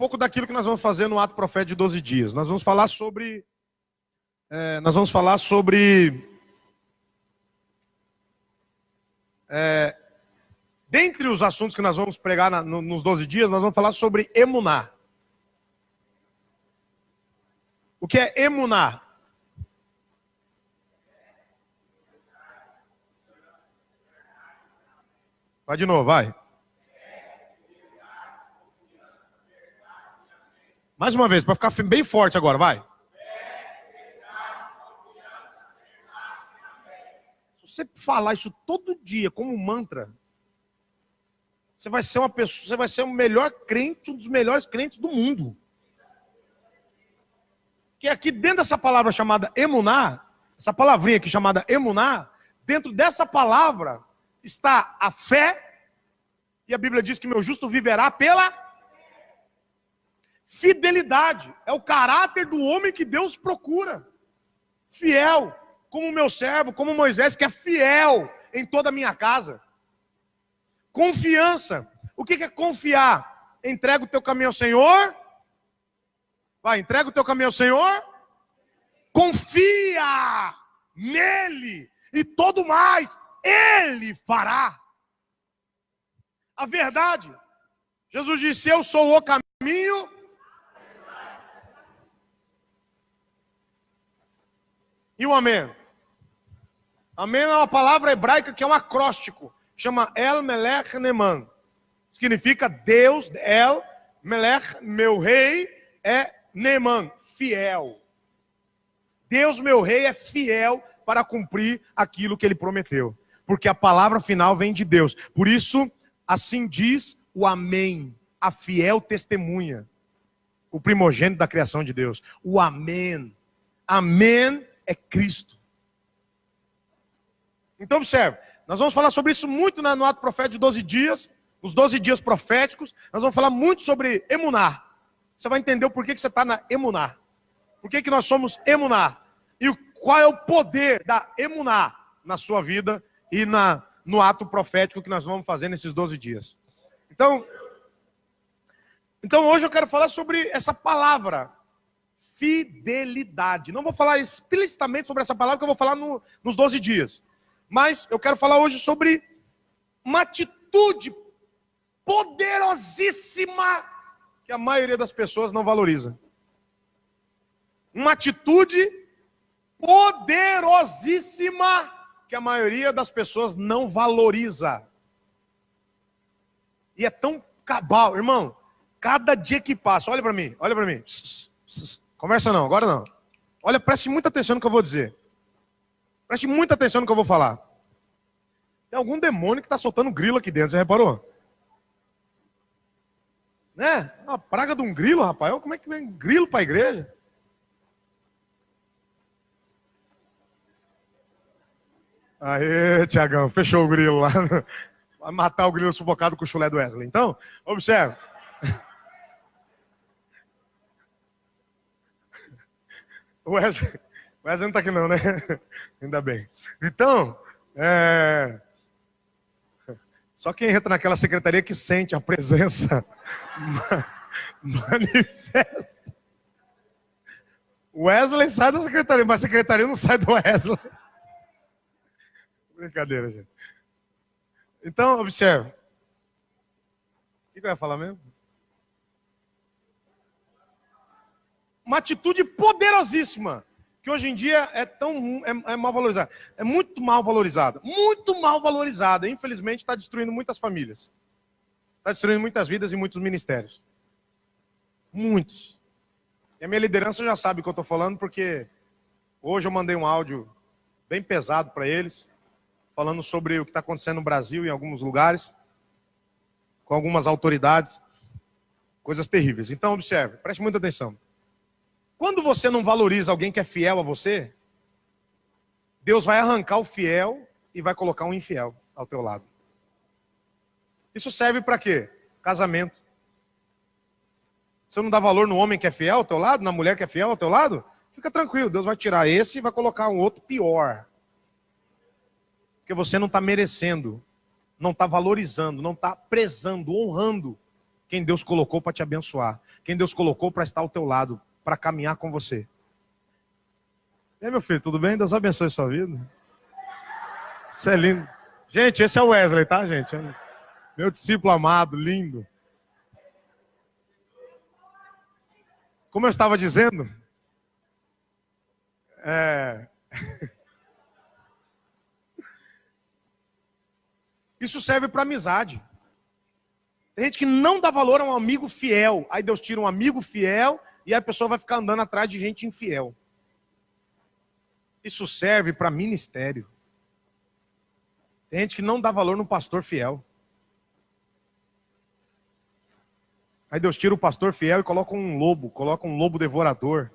pouco daquilo que nós vamos fazer no ato profético de 12 dias. Nós vamos falar sobre... dentre os assuntos que nós vamos pregar nos 12 dias, nós vamos falar sobre emuná. O que é emuná? Vai de novo, vai. Mais uma vez, para ficar bem forte agora, vai. Se você falar isso todo dia como mantra, você vai ser uma pessoa, você vai ser o melhor crente, um dos melhores crentes do mundo. Que aqui dentro dessa palavra chamada emuná, essa palavrinha aqui chamada emuná, dentro dessa palavra está a fé, e a Bíblia diz que meu justo viverá pela fidelidade. É o caráter do homem que Deus procura. Fiel, como o meu servo, como Moisés, que é fiel em toda a minha casa. Confiança. O que é confiar? Entrega o teu caminho ao Senhor. Vai, entrega o teu caminho ao Senhor. Confia nele e todo mais Ele fará. A verdade. Jesus disse, eu sou o caminho. E o amém. Amém é uma palavra hebraica que é um acróstico. Chama El Melech Neman. Significa Deus, El Melech, meu rei, é Neman, fiel. Deus, meu rei, é fiel para cumprir aquilo que ele prometeu. Porque a palavra final vem de Deus. Por isso, assim diz o amém, a fiel testemunha, o primogênito da criação de Deus. O amém. Amém é Cristo. Então observe, nós vamos falar sobre isso muito no ato profético de 12 dias, nos 12 dias proféticos, nós vamos falar muito sobre emuná. Você vai entender o porquê que você está na emuná. Por que nós somos emuná? E qual é o poder da emuná na sua vida e no ato profético que nós vamos fazer nesses 12 dias. Então hoje eu quero falar sobre essa palavra, fidelidade. Não vou falar explicitamente sobre essa palavra que eu vou falar nos 12 dias. Mas eu quero falar hoje sobre uma atitude poderosíssima que a maioria das pessoas não valoriza. Uma atitude poderosíssima que a maioria das pessoas não valoriza. E é tão cabal, irmão. Cada dia que passa, olha para mim, olha para mim. Conversa não, agora não. Olha, preste muita atenção no que eu vou dizer. Preste muita atenção no que eu vou falar. Tem algum demônio que está soltando grilo aqui dentro, você reparou? Né? Uma praga de um grilo, rapaz. Como é que vem grilo para a igreja? Aê, Tiagão, fechou o grilo lá. Vai matar o grilo sufocado com o chulé do Wesley. Então, observe. O Wesley não está aqui não, né? Ainda bem. Então, só quem entra naquela secretaria que sente a presença manifesta. O Wesley sai da secretaria, mas a secretaria não sai do Wesley. Brincadeira, gente. Então, observe. O que eu ia falar mesmo? Uma atitude poderosíssima, que hoje em dia é mal valorizada. É muito mal valorizada. Muito mal valorizada. Infelizmente, está destruindo muitas famílias. Está destruindo muitas vidas e muitos ministérios. Muitos. E a minha liderança já sabe o que eu estou falando, porque hoje eu mandei um áudio bem pesado para eles, falando sobre o que está acontecendo no Brasil, em alguns lugares, com algumas autoridades, coisas terríveis. Então, observe, preste muita atenção. Quando você não valoriza alguém que é fiel a você, Deus vai arrancar o fiel e vai colocar um infiel ao teu lado. Isso serve para quê? Casamento. Você não dá valor no homem que é fiel ao teu lado, na mulher que é fiel ao teu lado? Fica tranquilo, Deus vai tirar esse e vai colocar um outro pior. Porque você não está merecendo, não está valorizando, não está prezando, honrando quem Deus colocou para te abençoar, quem Deus colocou para estar ao teu lado, para caminhar com você. E aí, meu filho, tudo bem? Deus abençoe a sua vida. Isso é lindo. Gente, esse é o Wesley, tá, gente? Meu discípulo amado, lindo. Como eu estava dizendo, isso serve para amizade. Tem gente que não dá valor a um amigo fiel. Aí Deus tira um amigo fiel e aí a pessoa vai ficar andando atrás de gente infiel. Isso serve para ministério. Tem gente que não dá valor no pastor fiel. Aí Deus tira o pastor fiel e coloca um lobo devorador,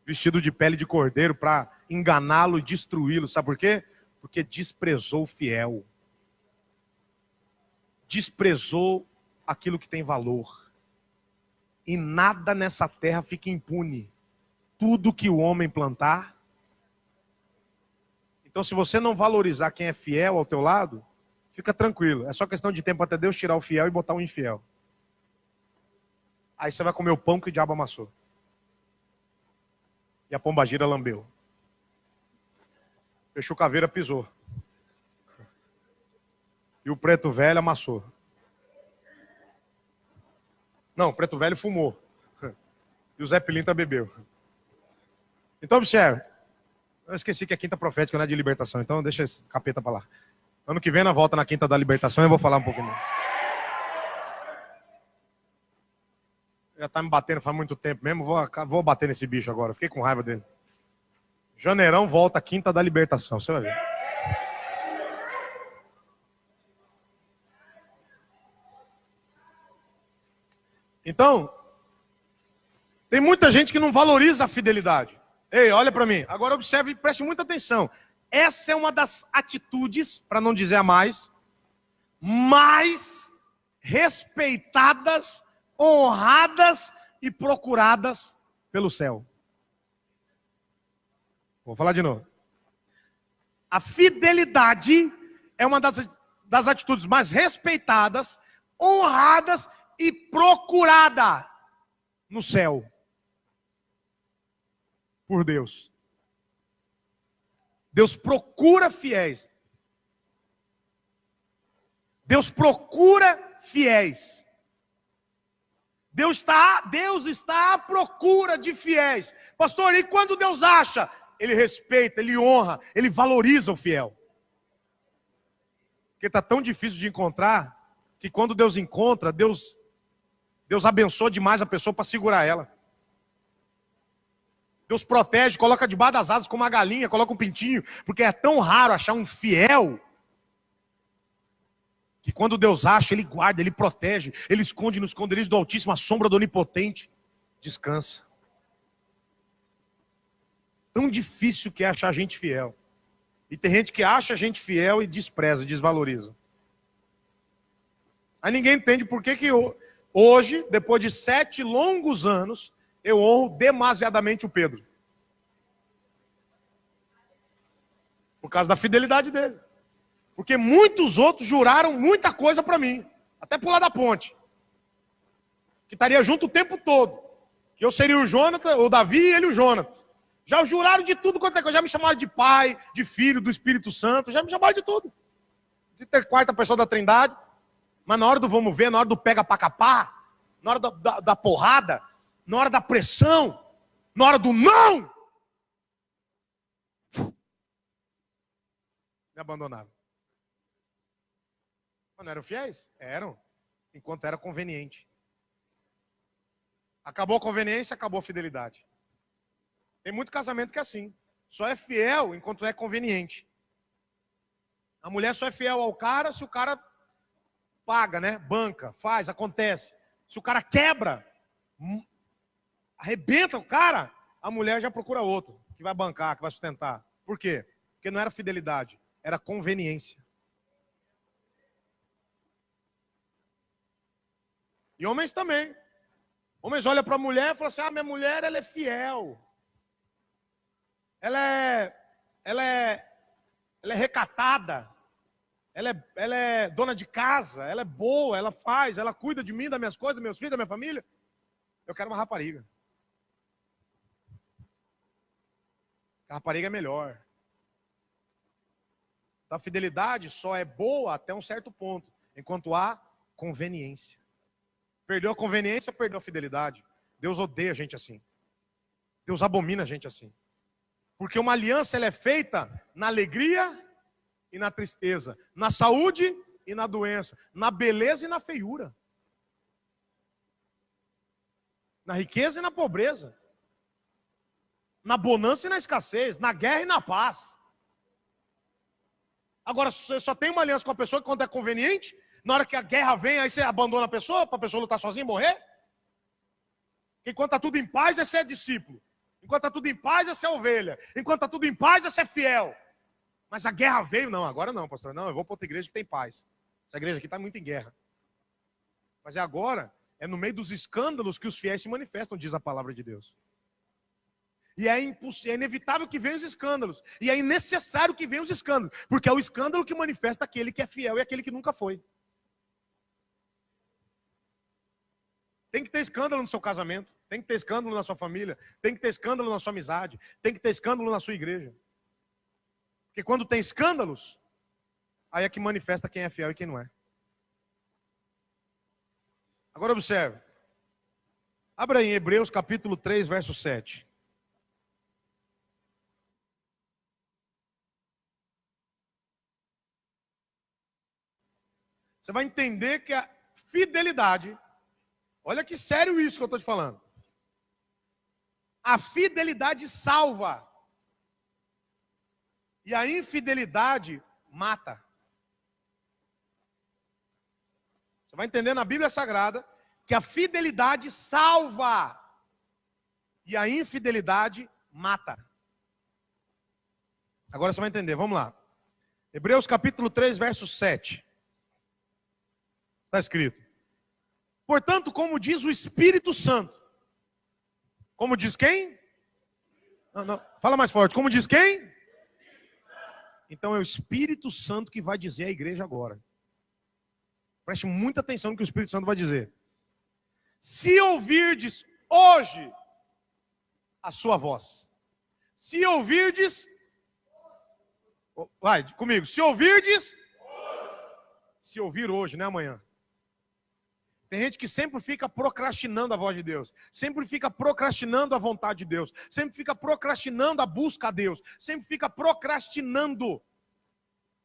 vestido de pele de cordeiro para enganá-lo e destruí-lo. Sabe por quê? Porque desprezou o fiel. Desprezou aquilo que tem valor. E nada nessa terra fica impune. Tudo que o homem plantar. Então, se você não valorizar quem é fiel ao teu lado, fica tranquilo. É só questão de tempo até Deus tirar o fiel e botar o infiel. Aí você vai comer o pão que o diabo amassou. E a pombagira lambeu. O chucaveira pisou. E o preto velho amassou. Não, o preto velho fumou. E o Zé Pilintra bebeu. Então observe. Eu esqueci que é quinta profética, não é de libertação. Então deixa esse capeta pra lá. Ano que vem, na volta na quinta da libertação, eu vou falar um pouquinho. Já tá me batendo faz muito tempo mesmo. Vou bater nesse bicho agora. Fiquei com raiva dele. Janeirão volta quinta da libertação. Você vai ver. Então, tem muita gente que não valoriza a fidelidade. Ei, olha para mim. Agora observe e preste muita atenção. Essa é uma das atitudes, para não dizer a mais respeitadas, honradas e procuradas pelo céu. Vou falar de novo. A fidelidade é uma das atitudes mais respeitadas, honradas e procurada no céu. Por Deus. Deus procura fiéis. Deus procura fiéis. Deus está à procura de fiéis. Pastor, e quando Deus acha? Ele respeita, ele honra, ele valoriza o fiel. Porque está tão difícil de encontrar, que quando Deus encontra, Deus abençoa demais a pessoa para segurar ela. Deus protege, coloca debaixo das asas como uma galinha, coloca um pintinho, porque é tão raro achar um fiel, que quando Deus acha, Ele guarda, Ele protege, Ele esconde no esconderijo do Altíssimo, a sombra do Onipotente, descansa. Tão difícil que é achar gente fiel. E tem gente que acha gente fiel e despreza, desvaloriza. Aí ninguém entende por que hoje, depois de 7 longos anos, eu honro demasiadamente o Pedro. Por causa da fidelidade dele. Porque muitos outros juraram muita coisa para mim. Até pular da ponte. Que estaria junto o tempo todo. Que eu seria o Jonathan, o Davi e ele o Jonathan. Já juraram de tudo quanto é coisa. Já me chamaram de pai, de filho, do Espírito Santo. Já me chamaram de tudo. De ter quarta pessoa da Trindade. Mas na hora do vamos ver, na hora do pega pra capar, na hora da porrada, na hora da pressão, na hora do não, me abandonaram. Mas não eram fiéis? Eram. Enquanto era conveniente. Acabou a conveniência, acabou a fidelidade. Tem muito casamento que é assim. Só é fiel enquanto é conveniente. A mulher só é fiel ao cara se o cara paga, né? Banca, faz, acontece. Se o cara quebra, arrebenta o cara, a mulher já procura outro, que vai bancar, que vai sustentar. Por quê? Porque não era fidelidade, era conveniência. E homens também. Homens olham para a mulher e falam assim, minha mulher, ela é fiel. Ela é recatada. ela é dona de casa, ela é boa, ela faz, ela cuida de mim, das minhas coisas, dos meus filhos, da minha família. Eu quero uma rapariga. A rapariga é melhor. A fidelidade só é boa até um certo ponto, enquanto há conveniência. Perdeu a conveniência, perdeu a fidelidade. Deus odeia a gente assim. Deus abomina a gente assim. Porque uma aliança ela é feita na alegria e na tristeza, na saúde e na doença, na beleza e na feiura, na riqueza e na pobreza, na bonança e na escassez, na guerra e na paz. Agora, você só tem uma aliança com a pessoa quando é conveniente, na hora que a guerra vem, aí você abandona a pessoa, para a pessoa lutar sozinha e morrer. Enquanto está tudo em paz, esse é discípulo. Enquanto está tudo em paz, essa é ovelha. Enquanto está tudo em paz, essa é fiel. Mas a guerra veio, não, agora não, pastor. Não, eu vou para outra igreja que tem paz. Essa igreja aqui está muito em guerra. Mas é agora, é no meio dos escândalos que os fiéis se manifestam, diz a palavra de Deus. E é inevitável que venham os escândalos. E é necessário que venham os escândalos. Porque é o escândalo que manifesta aquele que é fiel e aquele que nunca foi. Tem que ter escândalo no seu casamento. Tem que ter escândalo na sua família. Tem que ter escândalo na sua amizade. Tem que ter escândalo na sua igreja. Porque quando tem escândalos, aí é que manifesta quem é fiel e quem não é. Agora observe. Abra aí em Hebreus capítulo 3, verso 7. Você vai entender que a fidelidade, olha que sério isso que eu estou te falando. A fidelidade salva. E a infidelidade mata. Você vai entender na Bíblia Sagrada que a fidelidade salva. E a infidelidade mata. Agora você vai entender, vamos lá. Hebreus capítulo 3, verso 7. Está escrito. Portanto, como diz o Espírito Santo. Como diz quem? Não, fala mais forte. Como diz quem? Então é o Espírito Santo que vai dizer à igreja agora. Preste muita atenção no que o Espírito Santo vai dizer. Se ouvirdes hoje a sua voz. Se ouvirdes... Vai comigo. Se ouvirdes... Se ouvir hoje, não é amanhã. Tem gente que sempre fica procrastinando a voz de Deus. Sempre fica procrastinando a vontade de Deus. Sempre fica procrastinando a busca a Deus. Sempre fica procrastinando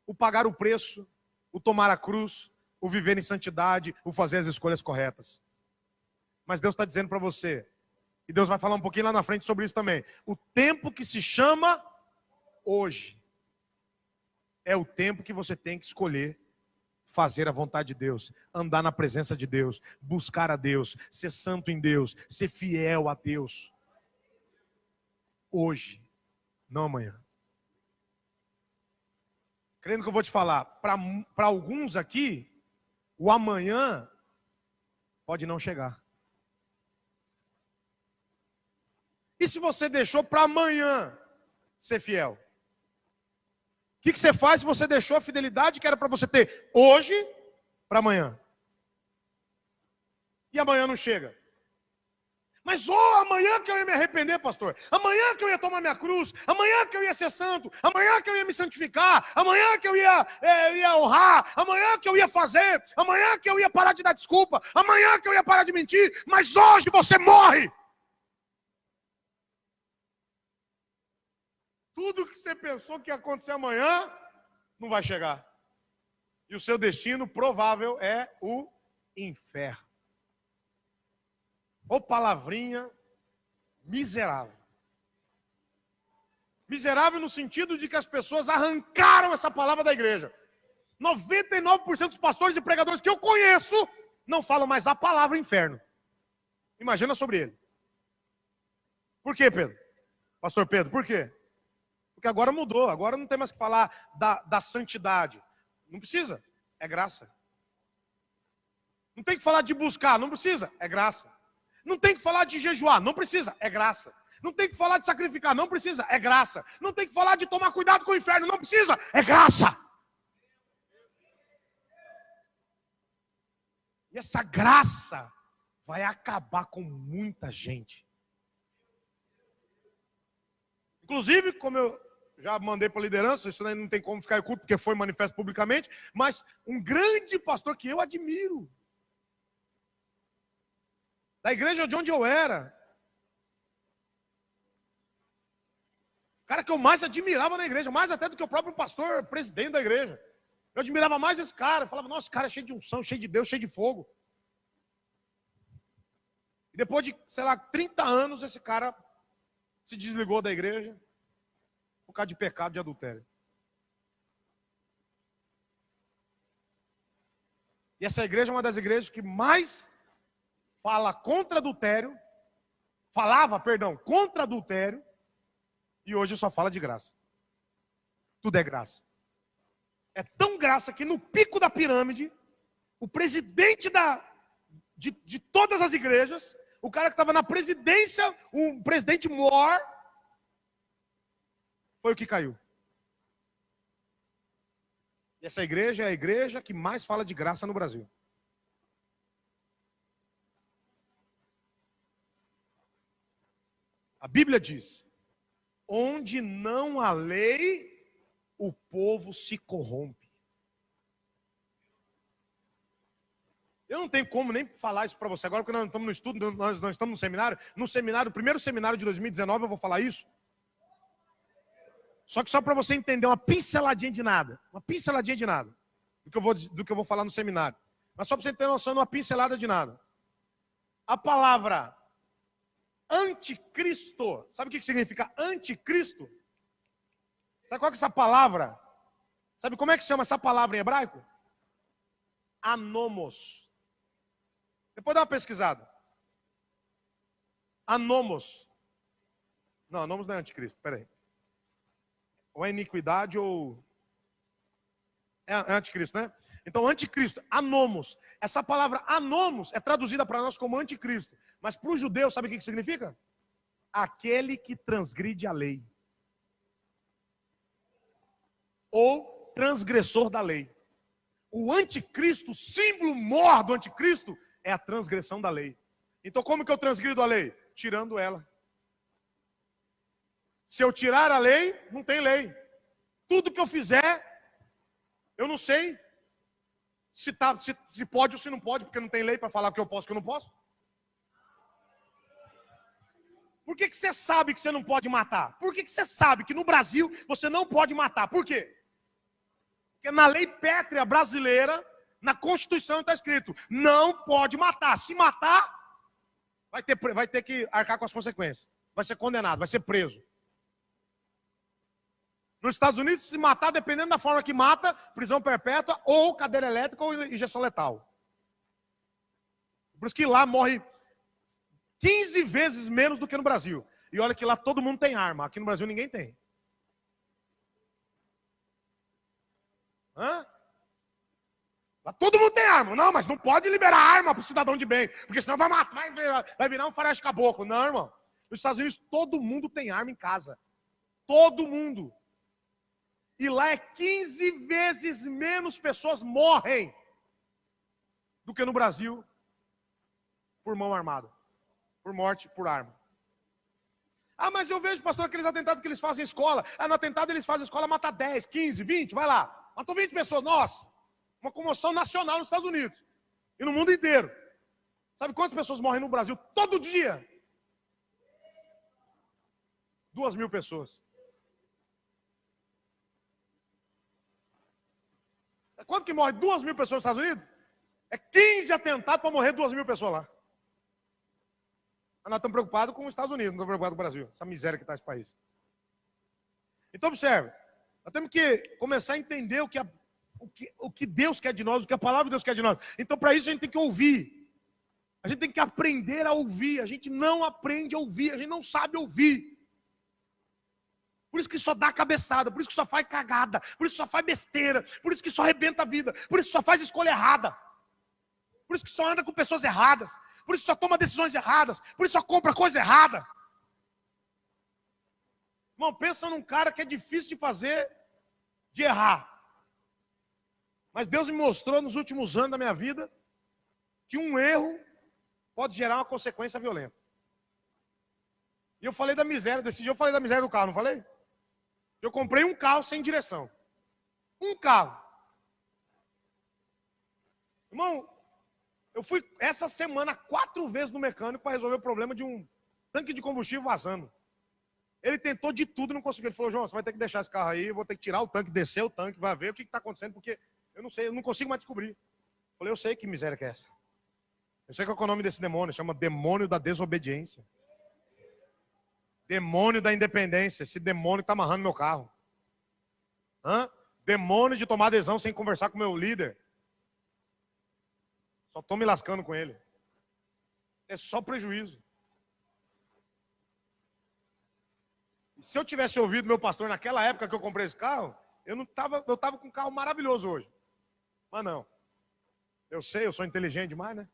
o pagar o preço, o tomar a cruz, o viver em santidade, o fazer as escolhas corretas. Mas Deus está dizendo para você, e Deus vai falar um pouquinho lá na frente sobre isso também. O tempo que se chama hoje é o tempo que você tem que escolher fazer a vontade de Deus, andar na presença de Deus, buscar a Deus, ser santo em Deus, ser fiel a Deus. Hoje, não amanhã. Crendo que eu vou te falar, para alguns aqui, o amanhã pode não chegar. E se você deixou para amanhã ser fiel? O que você faz se você deixou a fidelidade que era para você ter hoje para amanhã? E amanhã não chega. Mas amanhã que eu ia me arrepender, pastor. Amanhã que eu ia tomar minha cruz. Amanhã que eu ia ser santo. Amanhã que eu ia me santificar. Amanhã que eu ia honrar. Amanhã que eu ia fazer. Amanhã que eu ia parar de dar desculpa. Amanhã que eu ia parar de mentir. Mas hoje você morre. Tudo que você pensou que ia acontecer amanhã, não vai chegar. E o seu destino provável é o inferno. Ou palavrinha miserável. Miserável no sentido de que as pessoas arrancaram essa palavra da igreja. 99% dos pastores e pregadores que eu conheço não falam mais a palavra inferno. Imagina sobre ele. Por quê, Pedro? Pastor Pedro, por quê? Porque agora mudou, agora não tem mais que falar da santidade. Não precisa, é graça. Não tem que falar de buscar, não precisa, é graça. Não tem que falar de jejuar, não precisa, é graça. Não tem que falar de sacrificar, não precisa, é graça. Não tem que falar de tomar cuidado com o inferno, não precisa, é graça. E essa graça vai acabar com muita gente. Inclusive, como eu já mandei para a liderança, isso aí não tem como ficar oculto, porque foi manifesto publicamente, mas um grande pastor que eu admiro, da igreja de onde eu era, o cara que eu mais admirava na igreja, mais até do que o próprio pastor, presidente da igreja. Eu admirava mais esse cara, eu falava, nossa, esse cara é cheio de unção, cheio de Deus, cheio de fogo. E depois de, 30 anos, esse cara se desligou da igreja por causa de pecado de adultério. E essa igreja é uma das igrejas que mais falava contra adultério, e hoje só fala de graça. Tudo é graça. É tão graça que no pico da pirâmide, o presidente de todas as igrejas, o cara que estava na presidência, o presidente maior, foi o que caiu. E essa igreja é a igreja que mais fala de graça no Brasil. A Bíblia diz, onde não há lei, o povo se corrompe. Eu não tenho como nem falar isso para você agora, porque nós não estamos no estudo, nós estamos no seminário. No seminário, o primeiro seminário de 2019, eu vou falar isso. Só que só para você entender uma pinceladinha de nada. Uma pinceladinha de nada. Do que eu vou falar no seminário. Mas só para você ter noção de uma pincelada de nada. A palavra anticristo. Sabe o que significa anticristo? Sabe qual que é essa palavra? Sabe como é que se chama essa palavra em hebraico? Anomos. Depois dá uma pesquisada. Anomos. Não, anomos não é anticristo, peraí. Ou é iniquidade ou... É anticristo, né? Então, anticristo, anomos. Essa palavra anomos é traduzida para nós como anticristo. Mas para o judeu, sabe o que significa? Aquele que transgride a lei. Ou transgressor da lei. O anticristo, o símbolo maior do anticristo, é a transgressão da lei. Então, como que eu transgrido a lei? Tirando ela. Se eu tirar a lei, não tem lei. Tudo que eu fizer, eu não sei se pode ou se não pode, porque não tem lei para falar o que eu posso e o que eu não posso. Por que você sabe que você não pode matar? Por que você sabe que no Brasil você não pode matar? Por quê? Porque na lei pétrea brasileira, na Constituição está escrito, não pode matar. Se matar, vai ter que arcar com as consequências. Vai ser condenado, vai ser preso. Nos Estados Unidos, se matar, dependendo da forma que mata, prisão perpétua, ou cadeira elétrica, ou injeção letal. Por isso que lá morre 15 vezes menos do que no Brasil. E olha que lá todo mundo tem arma, aqui no Brasil ninguém tem. Hã? Lá todo mundo tem arma. Não, mas não pode liberar arma para o cidadão de bem, porque senão vai matar, vai virar um faroeste caboclo. Não, irmão. Nos Estados Unidos todo mundo tem arma em casa. Todo mundo. E lá é 15 vezes menos pessoas morrem do que no Brasil por mão armada, por morte por arma. Ah, mas eu vejo, pastor, aqueles atentados que eles fazem em escola. Ah, no atentado eles fazem escola, mata 10, 15, 20, vai lá. Matou 20 pessoas, nossa. Uma comoção nacional nos Estados Unidos. E no mundo inteiro. Sabe quantas pessoas morrem no Brasil todo dia? 2.000 pessoas. Quanto que morre 2.000 pessoas nos Estados Unidos? É 15 atentados para morrer 2.000 pessoas lá. Mas nós estamos preocupados com os Estados Unidos, não estamos preocupados com o Brasil. Essa miséria que está esse país. Então observe, nós temos que começar a entender o que Deus quer de nós, o que a palavra de Deus quer de nós. Então para isso a gente tem que ouvir. A gente tem que aprender a ouvir. A gente não aprende a ouvir, a gente não sabe ouvir. Por isso que só dá cabeçada, por isso que só faz cagada, por isso que só faz besteira, por isso que só arrebenta a vida, por isso que só faz escolha errada, por isso que só anda com pessoas erradas, por isso que só toma decisões erradas, por isso que só compra coisa errada. Irmão, pensa num cara que é difícil de fazer, de errar. Mas Deus me mostrou nos últimos anos da minha vida que um erro pode gerar uma consequência violenta. E eu falei da miséria, desse dia eu falei da miséria do carro, não falei? Eu comprei um carro sem direção. Um carro. Irmão, eu fui essa semana 4 vezes no mecânico para resolver o problema de um tanque de combustível vazando. Ele tentou de tudo e não conseguiu. Ele falou, João, você vai ter que deixar esse carro aí, eu vou ter que tirar o tanque, descer o tanque, vai ver o que está acontecendo, porque eu não sei, eu não consigo mais descobrir. Eu falei, eu sei que miséria que é essa. Eu sei qual é o nome desse demônio, chama demônio da desobediência. Demônio da independência, esse demônio está amarrando meu carro. Demônio de tomar adesão sem conversar com o meu líder. Só estou me lascando com ele. É só prejuízo. E se eu tivesse ouvido meu pastor naquela época que eu comprei esse carro, eu estava com um carro maravilhoso hoje. Mas não. Eu sei, eu sou inteligente demais, né?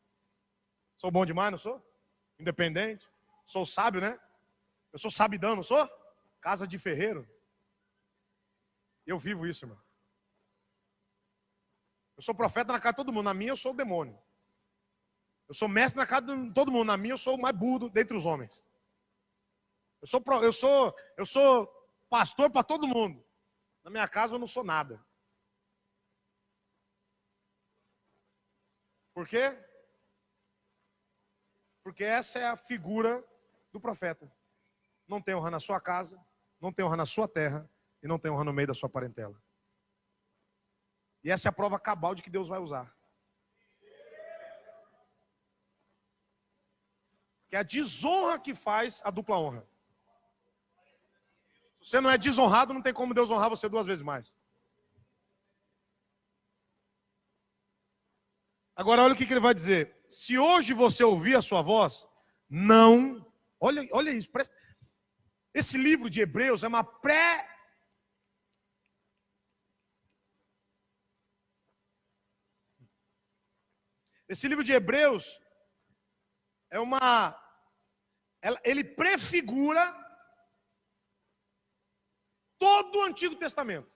Sou bom demais, não sou? Independente. Sou sábio, né? Eu sou sabidão, não sou? Casa de ferreiro. Eu vivo isso, irmão. Eu sou profeta na casa de todo mundo. Na minha eu sou o demônio. Eu sou mestre na casa de todo mundo. Na minha eu sou o mais burro dentre os homens. Eu sou pastor para todo mundo. Na minha casa eu não sou nada. Por quê? Porque essa é a figura do profeta. Não tem honra na sua casa, não tem honra na sua terra e não tem honra no meio da sua parentela. E essa é a prova cabal de que Deus vai usar. Que é a desonra que faz a dupla honra. Se você não é desonrado, não tem como Deus honrar você 2 vezes mais. Agora olha o que ele vai dizer. Se hoje você ouvir a sua voz, não... Olha isso. Esse livro de Hebreus é uma Esse livro de Hebreus é ele prefigura todo o Antigo Testamento.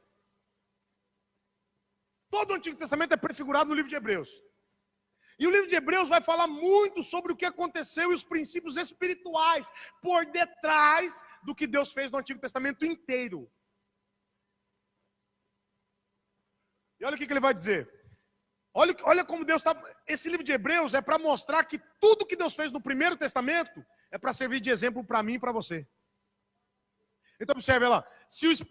Todo o Antigo Testamento é prefigurado no livro de Hebreus. E o livro de Hebreus vai falar muito sobre o que aconteceu e os princípios espirituais por detrás do que Deus fez no Antigo Testamento inteiro. E olha o que ele vai dizer. Olha como Deus está... Esse livro de Hebreus é para mostrar que tudo que Deus fez no Primeiro Testamento é para servir de exemplo para mim e para você. Então observe lá.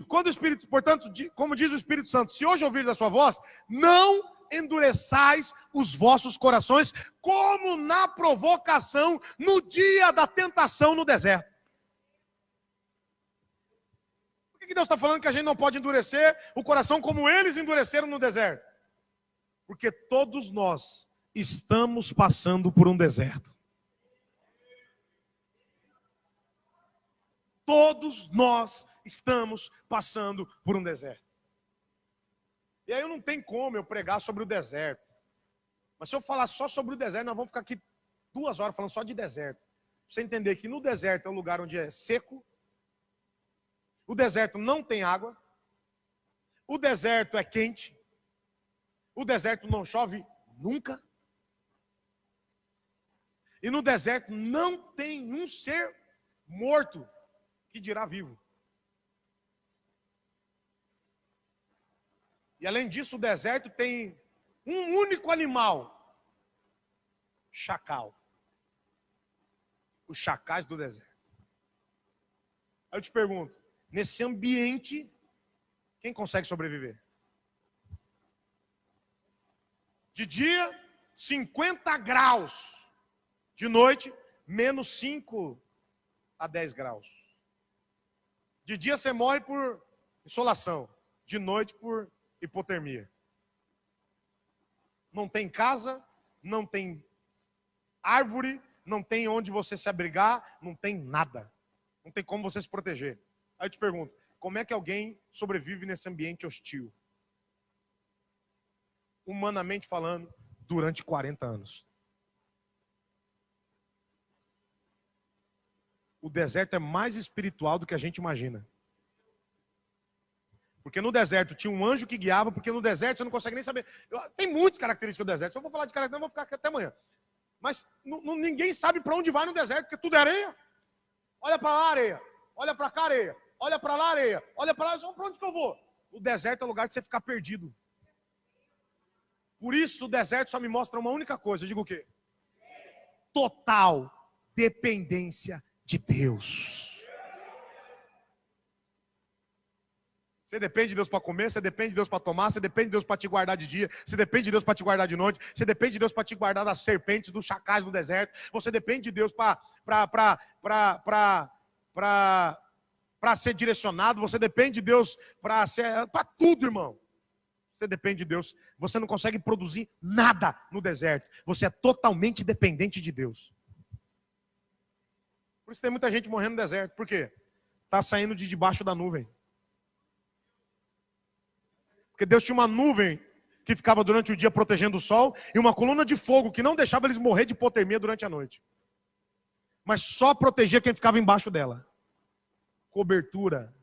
Quando o Espírito, portanto, como diz o Espírito Santo, se hoje ouvires a sua voz, não endureçais os vossos corações, como na provocação, no dia da tentação no deserto. Por que Deus está falando que a gente não pode endurecer o coração como eles endureceram no deserto? Porque todos nós estamos passando por um deserto. Todos nós estamos passando por um deserto. E aí não tem como eu pregar sobre o deserto. Mas se eu falar só sobre o deserto, nós vamos ficar aqui 2 horas falando só de deserto. Pra você entender que no deserto é um lugar onde é seco. O deserto não tem água. O deserto é quente. O deserto não chove nunca. E no deserto não tem um ser morto que dirá vivo. E além disso, o deserto tem um único animal: chacal. Os chacais do deserto. Aí eu te pergunto, nesse ambiente, quem consegue sobreviver? De dia, 50 graus. De noite, menos 5 a 10 graus. De dia você morre por insolação. De noite por hipotermia. Não tem casa, não tem árvore, não tem onde você se abrigar, não tem nada. Não tem como você se proteger. Aí eu te pergunto, como é que alguém sobrevive nesse ambiente hostil? Humanamente falando, durante 40 anos. O deserto é mais espiritual do que a gente imagina. Porque no deserto tinha um anjo que guiava, porque no deserto você não consegue nem saber. Tem muitas características do deserto. Se eu vou falar de características, eu vou ficar aqui até amanhã. Mas ninguém sabe para onde vai no deserto, porque tudo é areia. Olha para lá, areia. Olha para cá, areia. Olha para lá, areia. Olha para lá, para onde que eu vou? O deserto é o lugar de você ficar perdido. Por isso o deserto só me mostra uma única coisa. Eu digo o quê? Total dependência de Deus. Você depende de Deus para comer, você depende de Deus para tomar, você depende de Deus para te guardar de dia, você depende de Deus para te guardar de noite, você depende de Deus para te guardar das serpentes, dos chacais do deserto, você depende de Deus para ser direcionado, você depende de Deus para tudo, irmão. Você depende de Deus, você não consegue produzir nada no deserto, você é totalmente dependente de Deus. Por isso tem muita gente morrendo no deserto, por quê? Está saindo de debaixo da nuvem. Porque Deus tinha uma nuvem que ficava durante o dia protegendo o sol e uma coluna de fogo que não deixava eles morrer de hipotermia durante a noite. Mas só protegia quem ficava embaixo dela. Cobertura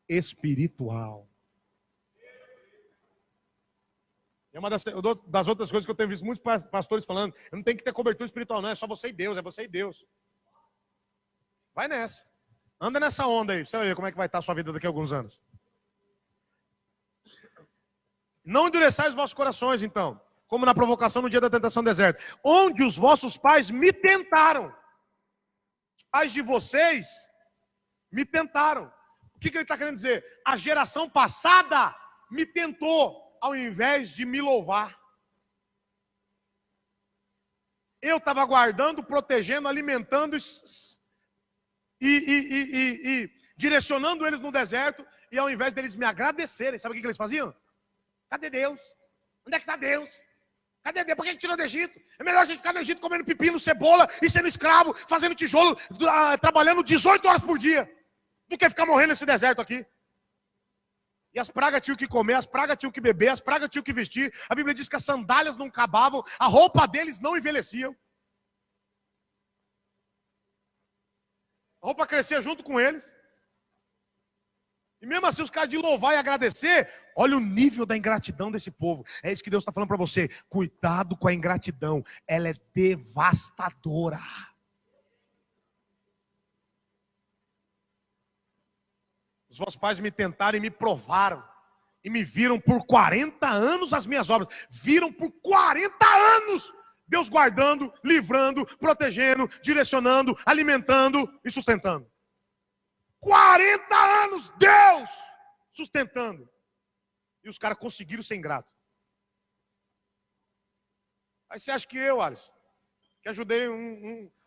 espiritual. É uma das outras coisas que eu tenho visto muitos pastores falando. Eu não tenho que ter cobertura espiritual, não. É só você e Deus, é você e Deus. Vai nessa. Anda nessa onda aí. Você vai ver como é que vai estar a sua vida daqui a alguns anos. Não endureçais os vossos corações, então, como na provocação no dia da tentação do deserto, onde os vossos pais me tentaram. Os pais de vocês me tentaram. O que ele está querendo dizer? A geração passada me tentou, ao invés de me louvar. Eu estava guardando, protegendo, alimentando e direcionando eles no deserto, e ao invés deles me agradecerem, sabe o que eles faziam? Cadê Deus? Onde é que está Deus? Cadê Deus? Por que tirou do Egito? É melhor a gente ficar no Egito comendo pepino, cebola e sendo escravo, fazendo tijolo, trabalhando 18 horas por dia, do que ficar morrendo nesse deserto aqui. E as pragas tinham que comer, as pragas tinham que beber, as pragas tinham que vestir. A Bíblia diz que as sandálias não acabavam, a roupa deles não envelheciam. A roupa crescia junto com eles. E mesmo assim os caras de louvar e agradecer, olha o nível da ingratidão desse povo. É isso que Deus está falando para você. Cuidado com a ingratidão, ela é devastadora. Os vossos pais me tentaram e me provaram. E me viram por 40 anos as minhas obras. Viram por 40 anos Deus guardando, livrando, protegendo, direcionando, alimentando e sustentando. 40 anos Deus sustentando. E os caras conseguiram ser ingratos. Aí você acha que eu, Alisson, que ajudei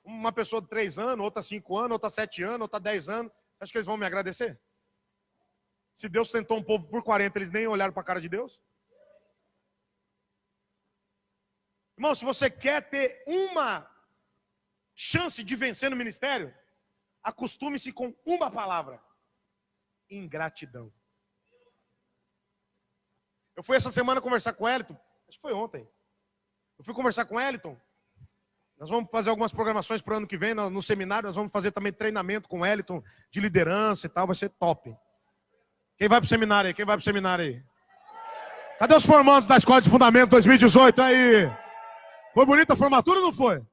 uma pessoa de 3 anos, outra 5 anos, outra 7 anos, outra 10 anos, acha que eles vão me agradecer? Se Deus sustentou um povo por 40, eles nem olharam para a cara de Deus? Irmão, se você quer ter uma chance de vencer no ministério, acostume-se com uma palavra: ingratidão. Eu fui essa semana conversar com o Eliton, acho que foi ontem. Eu fui conversar com o Eliton. Nós vamos fazer algumas programações para o ano que vem, no seminário, nós vamos fazer também treinamento com o Eliton, de liderança e tal, vai ser top. Quem vai para o seminário aí? Quem vai para o seminário aí? Cadê os formandos da Escola de Fundamento 2018 aí? Foi bonita a formatura ou não foi?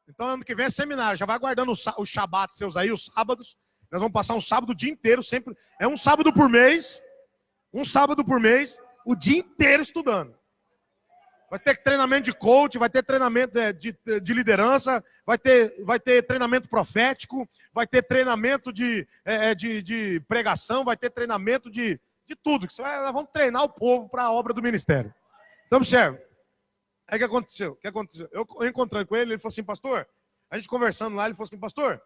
Então, ano que vem é seminário. Já vai aguardando os shabat seus aí, os sábados. Nós vamos passar um sábado o dia inteiro, sempre. É um sábado por mês. Um sábado por mês, o dia inteiro estudando. Vai ter treinamento de coach, vai ter treinamento de liderança, vai ter treinamento profético, vai ter treinamento de pregação, vai ter treinamento de tudo. Nós vamos treinar o povo para a obra do ministério. Então, observe. Aí o que aconteceu? Eu encontrando com ele falou assim: pastor, a gente conversando lá, ele falou assim: pastor,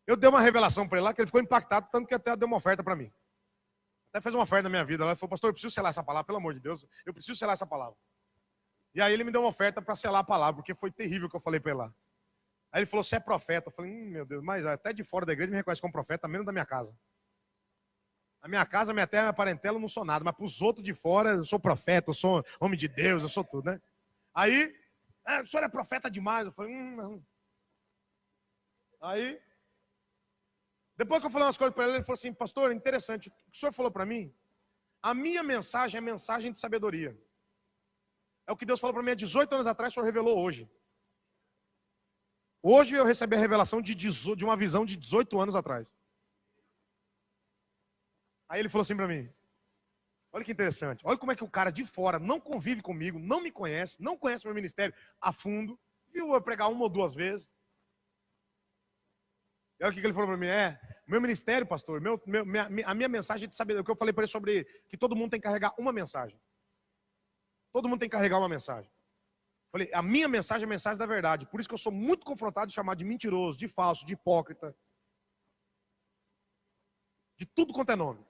eu dei uma revelação para ele lá, que ele ficou impactado, tanto que até deu uma oferta para mim. Até fez uma oferta na minha vida lá, ele falou: pastor, eu preciso selar essa palavra, pelo amor de Deus, eu preciso selar essa palavra. E aí ele me deu uma oferta para selar a palavra, porque foi terrível o que eu falei para ele lá. Aí ele falou: você é profeta. Eu falei: meu Deus, mas até de fora da igreja me reconhece como profeta, menos da minha casa. Na minha casa, minha terra, minha parentela, eu não sou nada, mas para os outros de fora, eu sou profeta, eu sou homem de Deus, eu sou tudo, né? Aí, o senhor é profeta demais. Eu falei: não. Aí, depois que eu falei umas coisas para ele, ele falou assim: pastor, interessante, o que o senhor falou para mim, a minha mensagem é mensagem de sabedoria. É o que Deus falou para mim há 18 anos atrás, o Senhor revelou hoje. Hoje eu recebi a revelação de uma visão de 18 anos atrás. Aí ele falou assim para mim, olha que interessante, olha como é que o cara de fora não convive comigo, não me conhece, não conhece meu ministério a fundo, viu eu pregar uma ou duas vezes. E olha o que ele falou para mim, meu ministério, pastor, a minha mensagem é de saber, o que eu falei para ele sobre que todo mundo tem que carregar uma mensagem. Todo mundo tem que carregar uma mensagem. Falei, a minha mensagem é a mensagem da verdade, por isso que eu sou muito confrontado de chamar de mentiroso, de falso, de hipócrita, de tudo quanto é nome.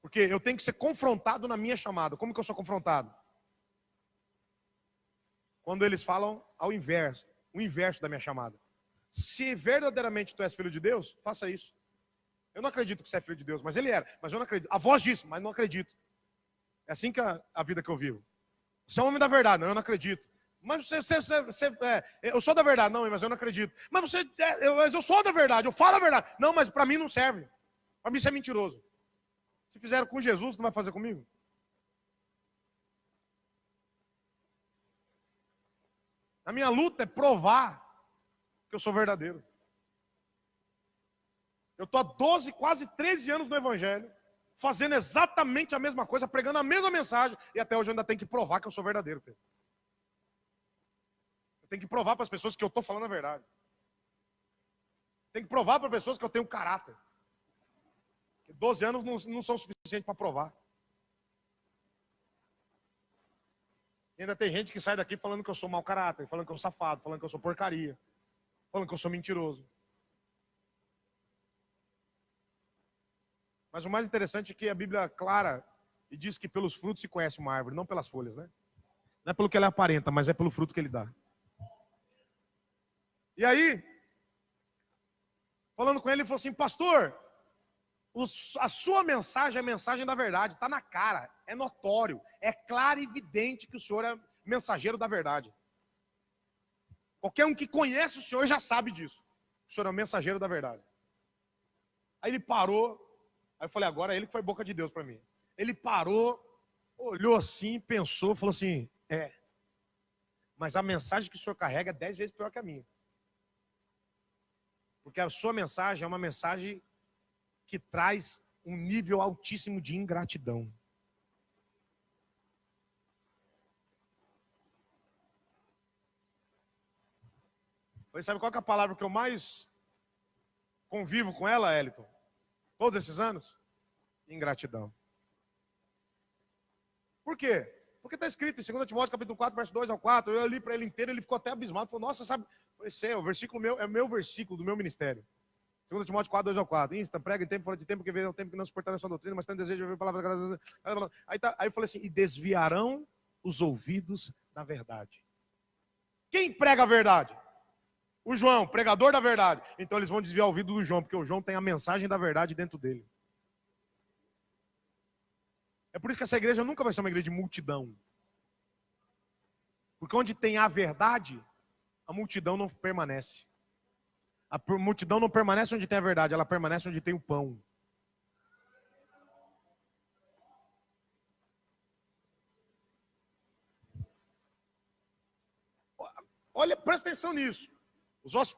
Porque eu tenho que ser confrontado na minha chamada. Como que eu sou confrontado? Quando eles falam o inverso da minha chamada. Se verdadeiramente tu és filho de Deus, faça isso. Eu não acredito que você é filho de Deus, mas ele era. Mas eu não acredito. A voz disse, mas não acredito. É assim que a vida que eu vivo. Você é um homem da verdade, não, eu não acredito. Mas eu sou da verdade, não, mas eu não acredito. Mas eu sou da verdade, eu falo a verdade. Não, mas para mim não serve. Para mim isso é mentiroso. Se fizeram com Jesus, não vai fazer comigo? A minha luta é provar que eu sou verdadeiro. Eu estou há 12, quase 13 anos no Evangelho, fazendo exatamente a mesma coisa, pregando a mesma mensagem, e até hoje eu ainda tenho que provar que eu sou verdadeiro, Pedro. Eu tenho que provar para as pessoas que eu estou falando a verdade. Tenho que provar para as pessoas que eu tenho caráter. 12 anos não são suficientes para provar. E ainda tem gente que sai daqui falando que eu sou mau caráter, falando que eu sou safado, falando que eu sou porcaria, falando que eu sou mentiroso. Mas o mais interessante é que a Bíblia é clara e diz que pelos frutos se conhece uma árvore, não pelas folhas, né? Não é pelo que ela aparenta, mas é pelo fruto que ele dá. E aí, falando com ele, ele falou assim, pastor, a sua mensagem é a mensagem da verdade, está na cara, é notório, é claro e evidente que o senhor é mensageiro da verdade. Qualquer um que conhece o senhor já sabe disso. O senhor é o mensageiro da verdade. Aí ele parou, aí eu falei, agora ele que foi boca de Deus para mim. Ele parou, olhou assim, pensou, falou assim, mas a mensagem que o senhor carrega é 10 vezes pior que a minha. Porque a sua mensagem é uma mensagem que traz um nível altíssimo de ingratidão. Você sabe qual que é a palavra que eu mais convivo com ela, Eliton? Todos esses anos? Ingratidão. Por quê? Porque está escrito em 2 Timóteo capítulo 4, verso 2 ao 4, eu li para ele inteiro, ele ficou até abismado, falou, nossa, sabe, esse é o versículo meu, é o meu versículo do meu ministério. 2 Timóteo 4, 2 ao 4. Insta, prega em tempo, fora de tempo, que vem o tempo que não suportará a sua doutrina, mas tem desejo de ouvir palavras. Aí eu falei assim, e desviarão os ouvidos da verdade. Quem prega a verdade? O João, pregador da verdade. Então eles vão desviar o ouvido do João, porque o João tem a mensagem da verdade dentro dele. É por isso que essa igreja nunca vai ser uma igreja de multidão. Porque onde tem a verdade, a multidão não permanece. A multidão não permanece onde tem a verdade, ela permanece onde tem o pão. Olha, presta atenção nisso. Os vossos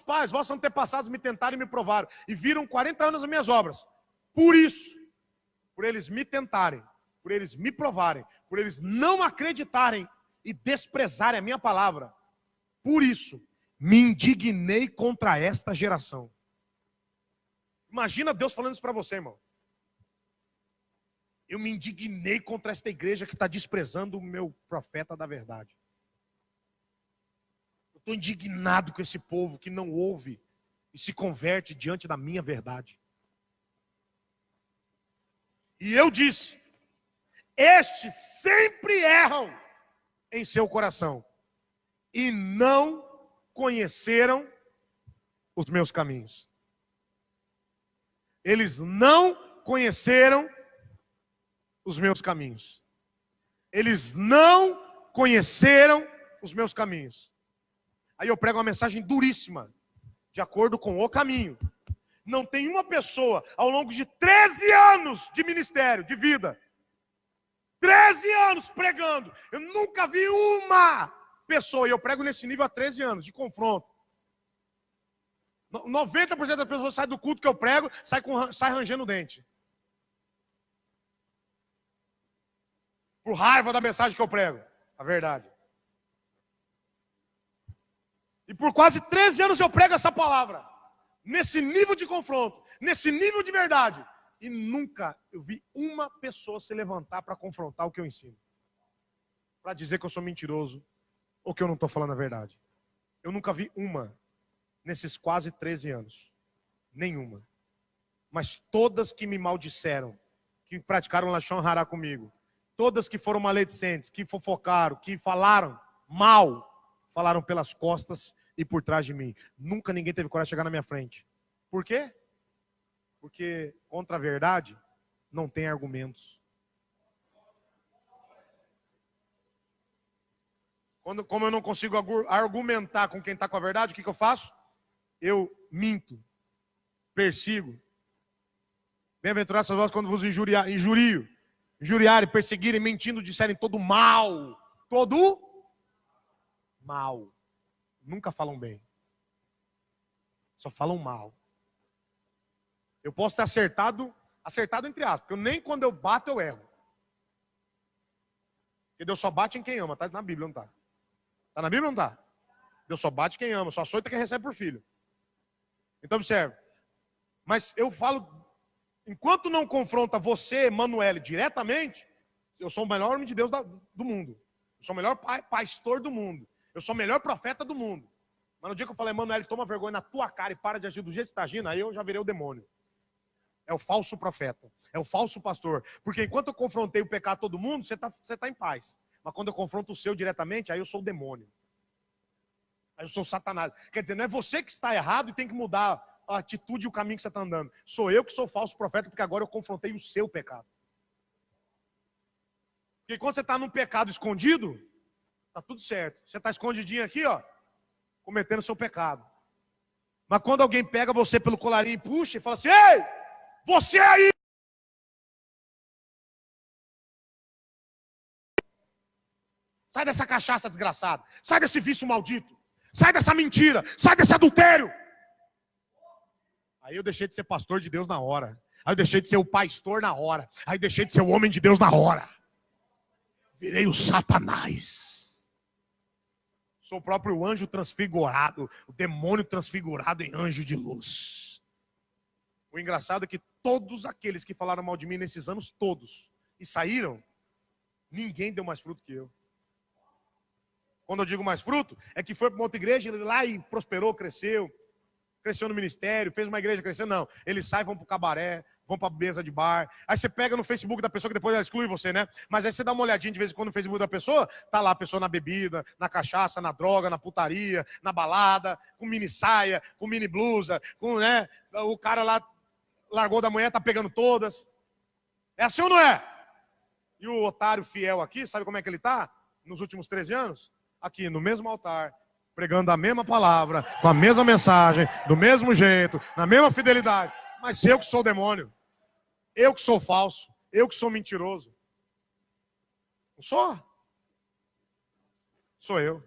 pais, vossos antepassados me tentaram e me provaram. E viram 40 anos as minhas obras. Por isso, por eles me tentarem, por eles me provarem, por eles não acreditarem e desprezarem a minha palavra, por isso, me indignei contra esta geração. Imagina Deus falando isso para você, irmão. Eu me indignei contra esta igreja que está desprezando o meu profeta da verdade. Eu estou indignado com esse povo que não ouve e se converte diante da minha verdade. E eu disse, estes sempre erram em seu coração e não conheceram os meus caminhos. Eles não conheceram os meus caminhos. Eles não conheceram os meus caminhos. Aí eu prego uma mensagem duríssima, de acordo com o caminho. Não tem uma pessoa, ao longo de 13 anos de ministério, de vida, 13 anos pregando. Eu nunca vi uma pessoa, e eu prego nesse nível há 13 anos, de confronto. 90% das pessoas saem do culto que eu prego, sai rangendo o dente. Por raiva da mensagem que eu prego. A verdade. E por quase 13 anos eu prego essa palavra. Nesse nível de confronto, nesse nível de verdade. E nunca eu vi uma pessoa se levantar para confrontar o que eu ensino. Para dizer que eu sou mentiroso ou que eu não estou falando a verdade. Eu nunca vi uma nesses quase 13 anos. Nenhuma. Mas todas que me maldisseram, que praticaram lachão hará comigo, todas que foram maledicentes, que fofocaram, que falaram mal, falaram pelas costas e por trás de mim. Nunca ninguém teve coragem de chegar na minha frente. Por quê? Porque contra a verdade não tem argumentos. Como eu não consigo argumentar com quem está com a verdade, o que eu faço? Eu minto, persigo. Bem-aventurados são vós quando vos injuriarem, perseguirem, mentindo, disserem todo mal. Todo mal. Nunca falam bem. Só falam mal. Eu posso ter acertado entre aspas, porque nem quando eu bato eu erro. Porque Deus só bate em quem ama, tá na Bíblia, não tá? Tá na Bíblia ou não tá? Deus só bate quem ama, só açoita quem recebe por filho. Então observe. Mas eu falo, enquanto não confronta você, Emanuele, diretamente, eu sou o melhor homem de Deus do mundo. Eu sou o melhor pastor do mundo. Eu sou o melhor profeta do mundo. Mas no dia que eu falei, Emanuele, toma vergonha na tua cara e para de agir do jeito que você está agindo, aí eu já virei o demônio. É o falso profeta, é o falso pastor. Porque enquanto eu confrontei o pecado de todo mundo, você tá em paz. Mas quando eu confronto o seu diretamente, aí eu sou o demônio. Aí eu sou o Satanás. Quer dizer, não é você que está errado e tem que mudar a atitude e o caminho que você está andando. Sou eu que sou o falso profeta, porque agora eu confrontei o seu pecado. Porque quando você está num pecado escondido, está tudo certo. Você está escondidinho aqui, ó, cometendo o seu pecado. Mas quando alguém pega você pelo colarinho e puxa e fala assim, ei, você aí! Sai dessa cachaça desgraçada. Sai desse vício maldito. Sai dessa mentira. Sai desse adultério. Aí eu deixei de ser pastor de Deus na hora. Aí eu deixei de ser o pastor na hora. Aí eu deixei de ser o homem de Deus na hora. Virei o Satanás. Sou o próprio anjo transfigurado. O demônio transfigurado em anjo de luz. O engraçado é que todos aqueles que falaram mal de mim nesses anos todos e saíram, ninguém deu mais fruto que eu. Quando eu digo mais fruto, é que foi para uma outra igreja lá e prosperou, cresceu no ministério, fez uma igreja crescer. Não, eles saem, vão para o cabaré, vão para a mesa de bar. Aí você pega no Facebook da pessoa, que depois ela exclui você, né? Mas aí você dá uma olhadinha de vez em quando no Facebook da pessoa, tá lá a pessoa na bebida, na cachaça, na droga, na putaria, na balada, com mini saia, com mini blusa, com, né, o cara lá largou da manhã, tá pegando todas. É assim ou não é? E o otário fiel aqui, sabe como é que ele tá? Nos últimos 13 anos? Aqui, no mesmo altar, pregando a mesma palavra, com a mesma mensagem, do mesmo jeito, na mesma fidelidade. Mas eu que sou o demônio. Eu que sou falso. Eu que sou mentiroso. Não sou? Sou eu.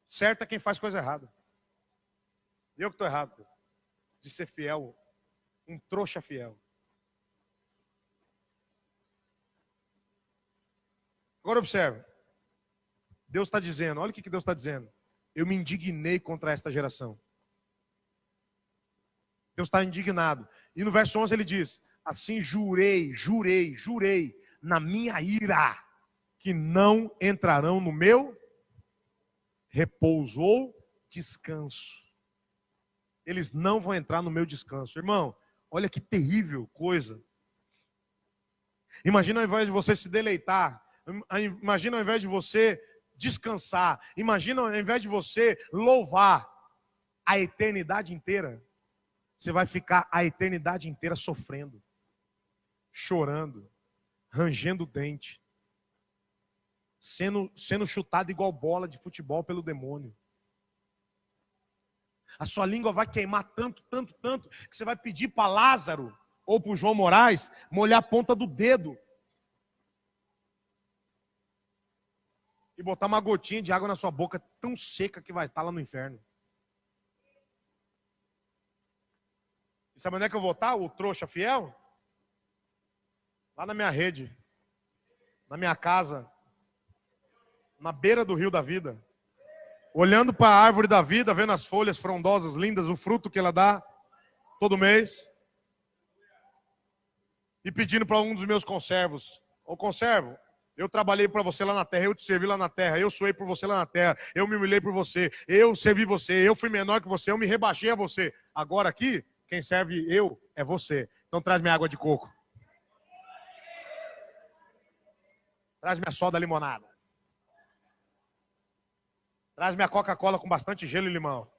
Certo é quem faz coisa errada. Eu que estou errado. De ser fiel. Um trouxa fiel. Agora observe. Deus está dizendo, olha o que Deus está dizendo. Eu me indignei contra esta geração. Deus está indignado. E no verso 11 ele diz, assim jurei na minha ira, que não entrarão no meu repouso ou descanso. Eles não vão entrar no meu descanso. Irmão, olha que terrível coisa. Imagina ao invés de você se deleitar, imagina ao invés de você descansar, imagina ao invés de você louvar a eternidade inteira, você vai ficar a eternidade inteira sofrendo, chorando, rangendo o dente, sendo chutado igual bola de futebol pelo demônio. A sua língua vai queimar tanto, que você vai pedir para Lázaro ou para o João Moraes molhar a ponta do dedo e botar uma gotinha de água na sua boca tão seca que vai estar lá no inferno. E sabe onde é que eu vou estar, o trouxa fiel? Lá na minha rede, na minha casa, na beira do rio da vida, olhando para a árvore da vida, vendo as folhas frondosas, lindas, o fruto que ela dá todo mês, e pedindo para um dos meus conservos: ô conservo, eu trabalhei para você lá na terra, eu te servi lá na terra, eu suei por você lá na terra, eu me humilhei por você, eu servi você, eu fui menor que você, eu me rebaixei a você. Agora aqui, quem serve eu é você. Então traz minha água de coco. Traz minha soda limonada. Traz minha Coca-Cola com bastante gelo e limão.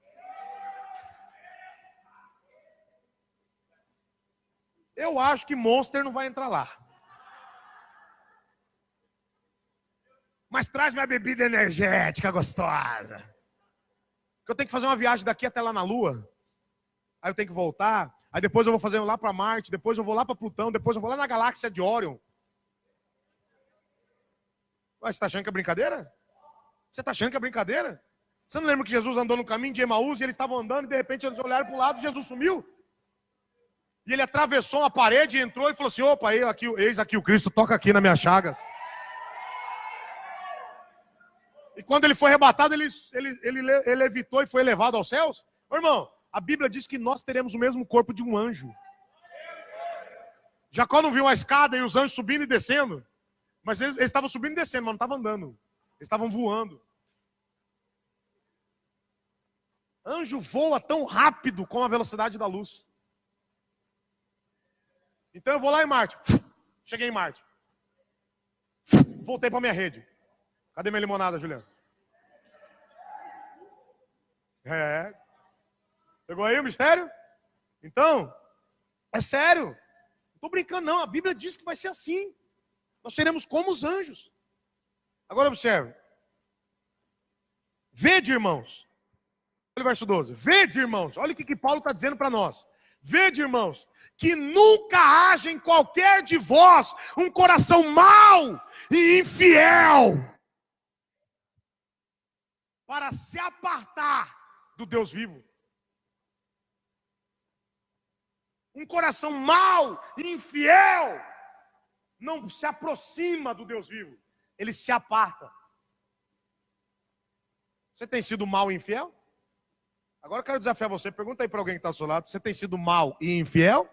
Eu acho que Monster não vai entrar lá. Mas traz minha bebida energética gostosa. Eu tenho que fazer uma viagem daqui até lá na Lua. Aí eu tenho que voltar. Aí depois eu vou fazer lá para Marte. Depois eu vou lá para Plutão. Depois eu vou lá na galáxia de Órion. Ué, você tá achando que é brincadeira? Você tá achando que é brincadeira? Você não lembra que Jesus andou no caminho de Emaús e eles estavam andando e de repente eles olharam para o lado e Jesus sumiu? E ele atravessou uma parede, entrou e falou assim: opa, eis aqui o Cristo, toca aqui nas minhas chagas. E quando ele foi arrebatado, ele levitou e foi elevado aos céus. Ô, irmão, a Bíblia diz que nós teremos o mesmo corpo de um anjo. Jacó não viu a escada e os anjos subindo e descendo. Mas eles estavam subindo e descendo, mas não estavam andando. Eles estavam voando. Anjo voa tão rápido com a velocidade da luz. Então eu vou lá em Marte. Cheguei em Marte. Voltei para minha rede. Cadê minha limonada, Juliano? Pegou aí o mistério? Então, é sério. Não estou brincando não. A Bíblia diz que vai ser assim. Nós seremos como os anjos. Agora observe. Vede, irmãos. Olha o verso 12. Vede, irmãos. Olha o que Paulo está dizendo para nós. Vede, irmãos, que nunca haja em qualquer de vós um coração mau e infiel para se apartar do Deus vivo. Um coração mau e infiel não se aproxima do Deus vivo, ele se aparta. Você tem sido mau e infiel? Agora eu quero desafiar você, pergunta aí para alguém que está ao seu lado: você tem sido mau e infiel?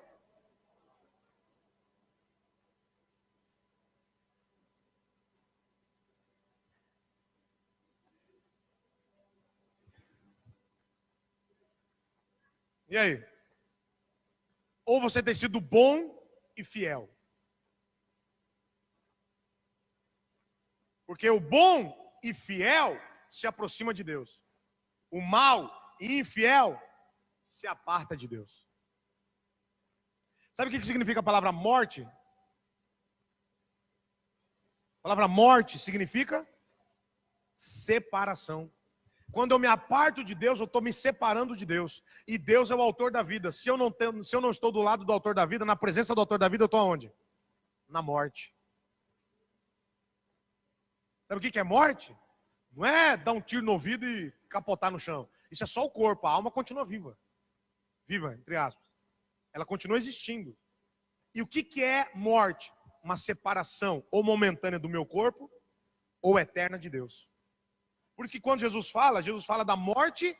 E aí? Ou você tem sido bom e fiel? Porque o bom e fiel se aproxima de Deus. O mau e infiel se aparta de Deus. Sabe o que significa a palavra morte? A palavra morte significa separação. Quando eu me aparto de Deus, eu estou me separando de Deus. E Deus é o autor da vida. Se eu não estou do lado do autor da vida, na presença do autor da vida, eu estou aonde? Na morte. Sabe o que é morte? Não é dar um tiro no ouvido e capotar no chão. Isso é só o corpo, a alma continua viva. Viva, entre aspas. Ela continua existindo. E o que é morte? Uma separação ou momentânea do meu corpo ou eterna de Deus. Por isso que quando Jesus fala da morte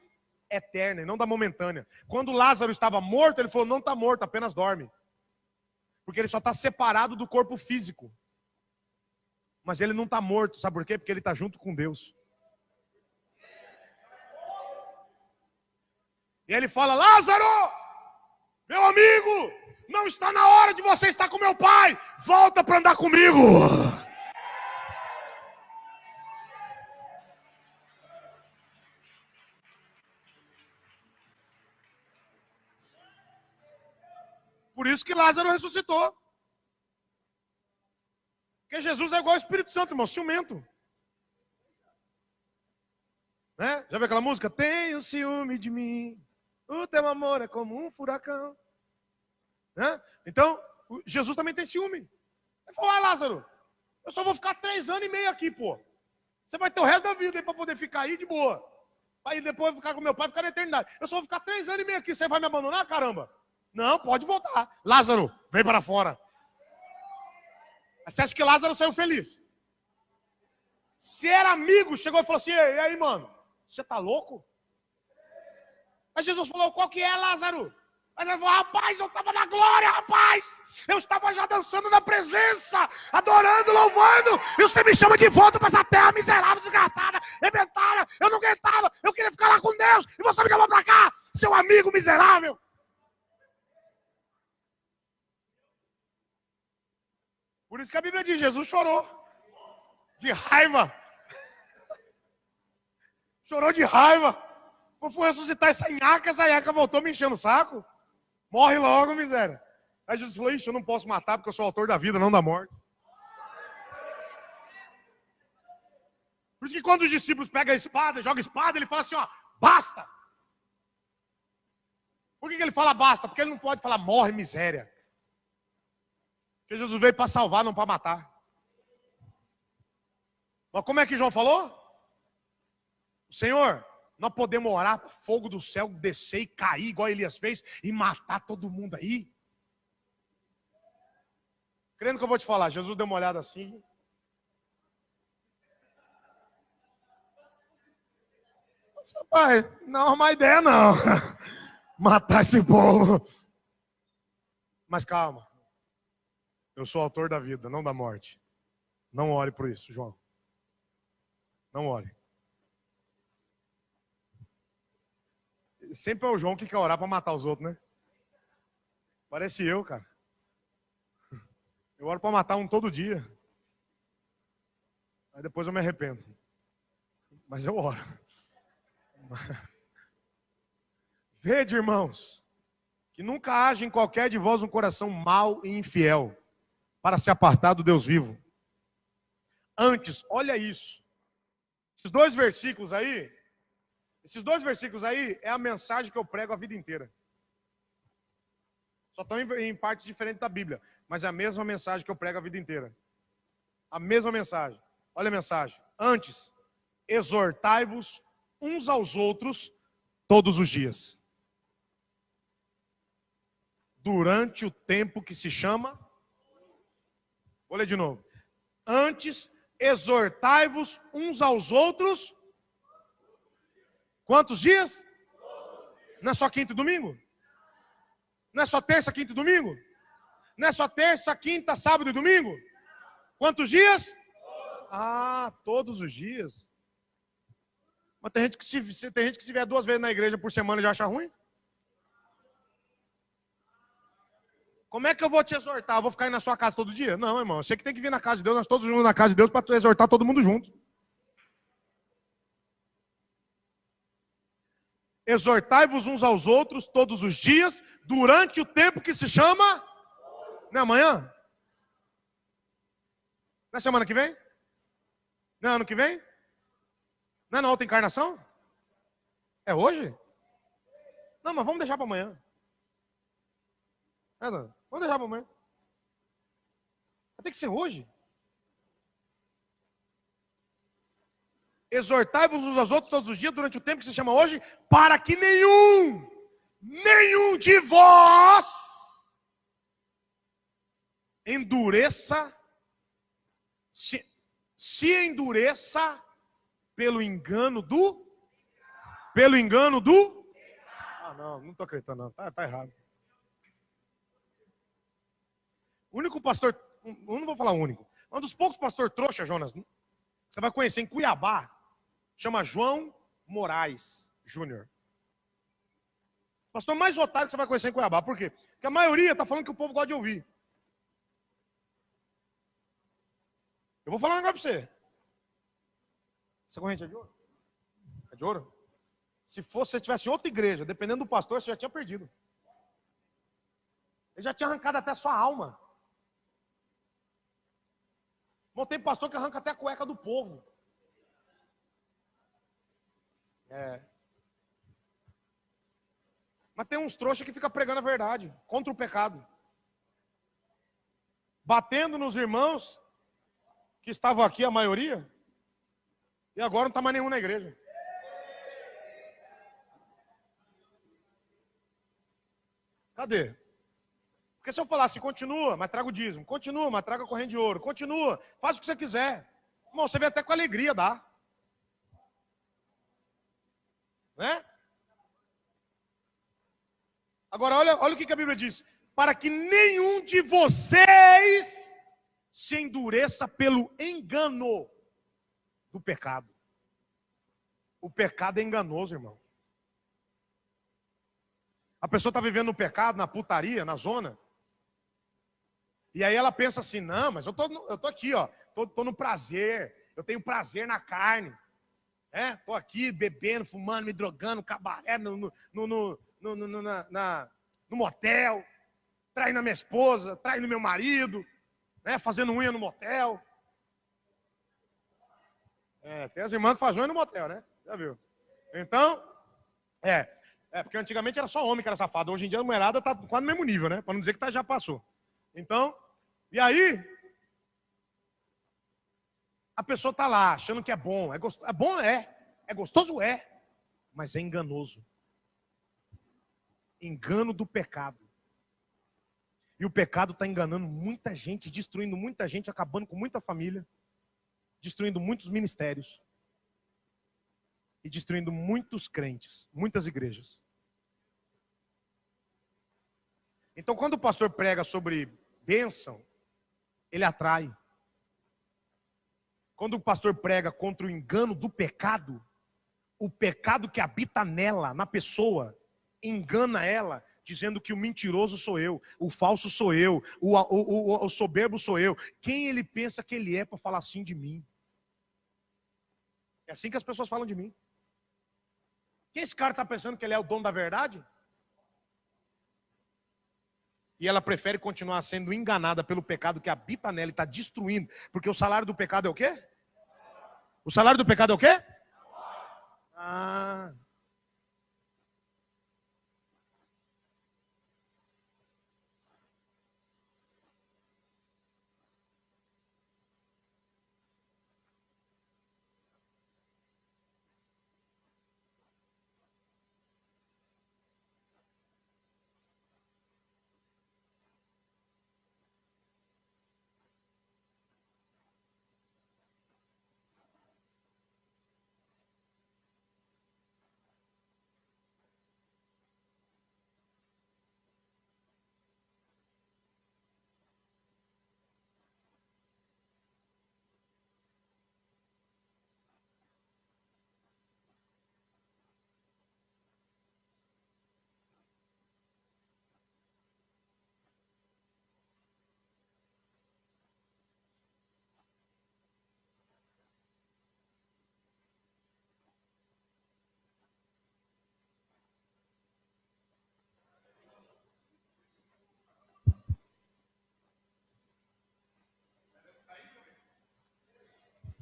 eterna e não da momentânea. Quando Lázaro estava morto, ele falou: não está morto, apenas dorme. Porque ele só está separado do corpo físico. Mas ele não está morto, sabe por quê? Porque ele está junto com Deus. E ele fala: Lázaro, meu amigo, não está na hora de você estar com meu pai, volta para andar comigo. Por isso que Lázaro ressuscitou. Porque Jesus é igual ao Espírito Santo, irmão, ciumento. Né? Já viu aquela música? Tenho ciúme de mim, o teu amor é como um furacão. Né? Então, Jesus também tem ciúme. Ele falou: Lázaro, eu só vou ficar 3 anos e meio aqui, pô. Você vai ter o resto da vida aí para poder ficar aí de boa. Aí depois ficar com meu pai, ficar na eternidade. Eu só vou ficar 3 anos e meio aqui, você vai me abandonar, caramba? Não, pode voltar. Lázaro, vem para fora. Você acha que Lázaro saiu feliz? Se era amigo, chegou e falou assim, e aí, mano, você tá louco? Aí Jesus falou, qual que é, Lázaro? Aí ele falou, rapaz, eu estava na glória, rapaz. Eu estava já dançando na presença, adorando, louvando. E você me chama de volta para essa terra miserável, desgraçada, rebentada. Eu não aguentava, eu queria ficar lá com Deus. E você me chamou para cá, seu amigo miserável. Por isso que a Bíblia diz, Jesus chorou. De raiva. Chorou de raiva. Eu fui ressuscitar essa nhaca voltou me enchendo o saco. Morre logo, miséria. Aí Jesus falou, ixi, eu não posso matar porque eu sou o autor da vida, não da morte. Por isso que quando os discípulos pegam a espada, jogam a espada, ele fala assim, ó, basta. Por que ele fala basta? Porque ele não pode falar morre, miséria. Porque Jesus veio para salvar, não para matar. Mas como é que João falou? Senhor, nós podemos orar para fogo do céu descer e cair, igual Elias fez, e matar todo mundo aí? Crendo que eu vou te falar, Jesus deu uma olhada assim. Rapaz, não é uma ideia não. Matar esse povo. Mas calma. Eu sou o autor da vida, não da morte. Não ore por isso, João. Não ore. Sempre é o João que quer orar para matar os outros, né? Parece eu, cara. Eu oro para matar um todo dia. Aí depois eu me arrependo. Mas eu oro. Vede, irmãos, que nunca haja em qualquer de vós um coração mau e infiel, para se apartar do Deus vivo. Antes, olha isso. Esses dois versículos aí é a mensagem que eu prego a vida inteira. Só estão em partes diferentes da Bíblia, mas é a mesma mensagem que eu prego a vida inteira. A mesma mensagem. Olha a mensagem. Antes, exortai-vos uns aos outros todos os dias. Durante o tempo que se chama... Vou ler de novo. Antes, exortai-vos uns aos outros. Quantos dias? Não é só quinta e domingo? Não é só terça, quinta e domingo? Não é só terça, quinta, sábado e domingo? Quantos dias? Ah, todos os dias. Mas tem gente que se vier 2 vezes na igreja por semana já acha ruim? Como é que eu vou te exortar? Eu vou ficar aí na sua casa todo dia? Não, irmão. Você que tem que vir na casa de Deus, nós todos juntos na casa de Deus para exortar todo mundo junto. Exortai-vos uns aos outros todos os dias, durante o tempo que se chama... Não é amanhã? Não é semana que vem? Não é ano que vem? Não é na outra encarnação? É hoje? Não, mas vamos deixar para amanhã. Vamos deixar para amanhã. Tem que ser hoje. Exortai-vos uns aos outros todos os dias, durante o tempo que se chama hoje, para que nenhum de vós endureça, se endureça pelo engano do... Ah, não estou acreditando não, tá errado. O único pastor, eu não vou falar único, um dos poucos pastores trouxa, Jonas, você vai conhecer em Cuiabá, chama João Moraes Júnior. Pastor mais otário que você vai conhecer em Cuiabá. Por quê? Porque a maioria está falando que o povo gosta de ouvir. Eu vou falar um negócio para você. Essa corrente é de ouro? É de ouro? Se você tivesse outra igreja, dependendo do pastor, você já tinha perdido. Ele já tinha arrancado até a sua alma. Mas tem pastor que arranca até a cueca do povo. Mas tem uns trouxas que ficam pregando a verdade, contra o pecado. Batendo nos irmãos, que estavam aqui, a maioria. E agora não está mais nenhum na igreja. Cadê? Porque se eu falasse, continua, mas traga o dízimo. Continua, mas traga a corrente de ouro. Continua, faz o que você quiser. Irmão, você vem até com alegria dar. Né? Agora, olha o que a Bíblia diz. Para que nenhum de vocês se endureça pelo engano do pecado. O pecado é enganoso, irmão. A pessoa está vivendo no pecado, na putaria, na zona. E aí ela pensa assim, não, mas eu tô aqui, ó, tô no prazer, eu tenho prazer na carne. Tô aqui bebendo, fumando, me drogando, cabaré no motel, traindo a minha esposa, traindo meu marido, fazendo unha no motel. Tem as irmãs que fazem unha no motel, né? Já viu? Então, porque antigamente era só homem que era safado. Hoje em dia a mulherada tá quase no mesmo nível, né? Para não dizer que já passou. Então, e aí, a pessoa tá lá achando que é bom. É bom, é gostoso, mas é enganoso. Engano do pecado. E o pecado está enganando muita gente, destruindo muita gente, acabando com muita família, destruindo muitos ministérios e destruindo muitos crentes, muitas igrejas. Então, quando o pastor prega sobre bênção, ele atrai. Quando o pastor prega contra o engano do pecado, o pecado que habita nela, na pessoa, engana ela, dizendo que o mentiroso sou eu, o falso sou eu, o soberbo sou eu. Quem ele pensa que ele é para falar assim de mim? É assim que as pessoas falam de mim. Quem esse cara está pensando que ele é o dono da verdade? E ela prefere continuar sendo enganada pelo pecado que habita nela e está destruindo. Porque o salário do pecado é o quê? O salário do pecado é o quê?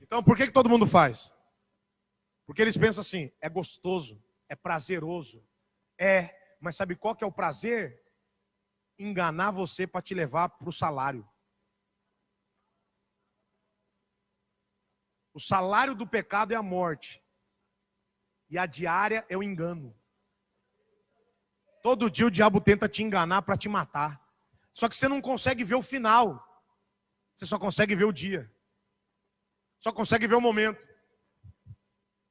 Então, por que todo mundo faz? Porque eles pensam assim, é gostoso, é prazeroso. Mas sabe qual que é o prazer? Enganar você para te levar para o salário. O salário do pecado é a morte. E a diária é o engano. Todo dia o diabo tenta te enganar para te matar. Só que você não consegue ver o final. Você só consegue ver o dia. Só consegue ver o momento.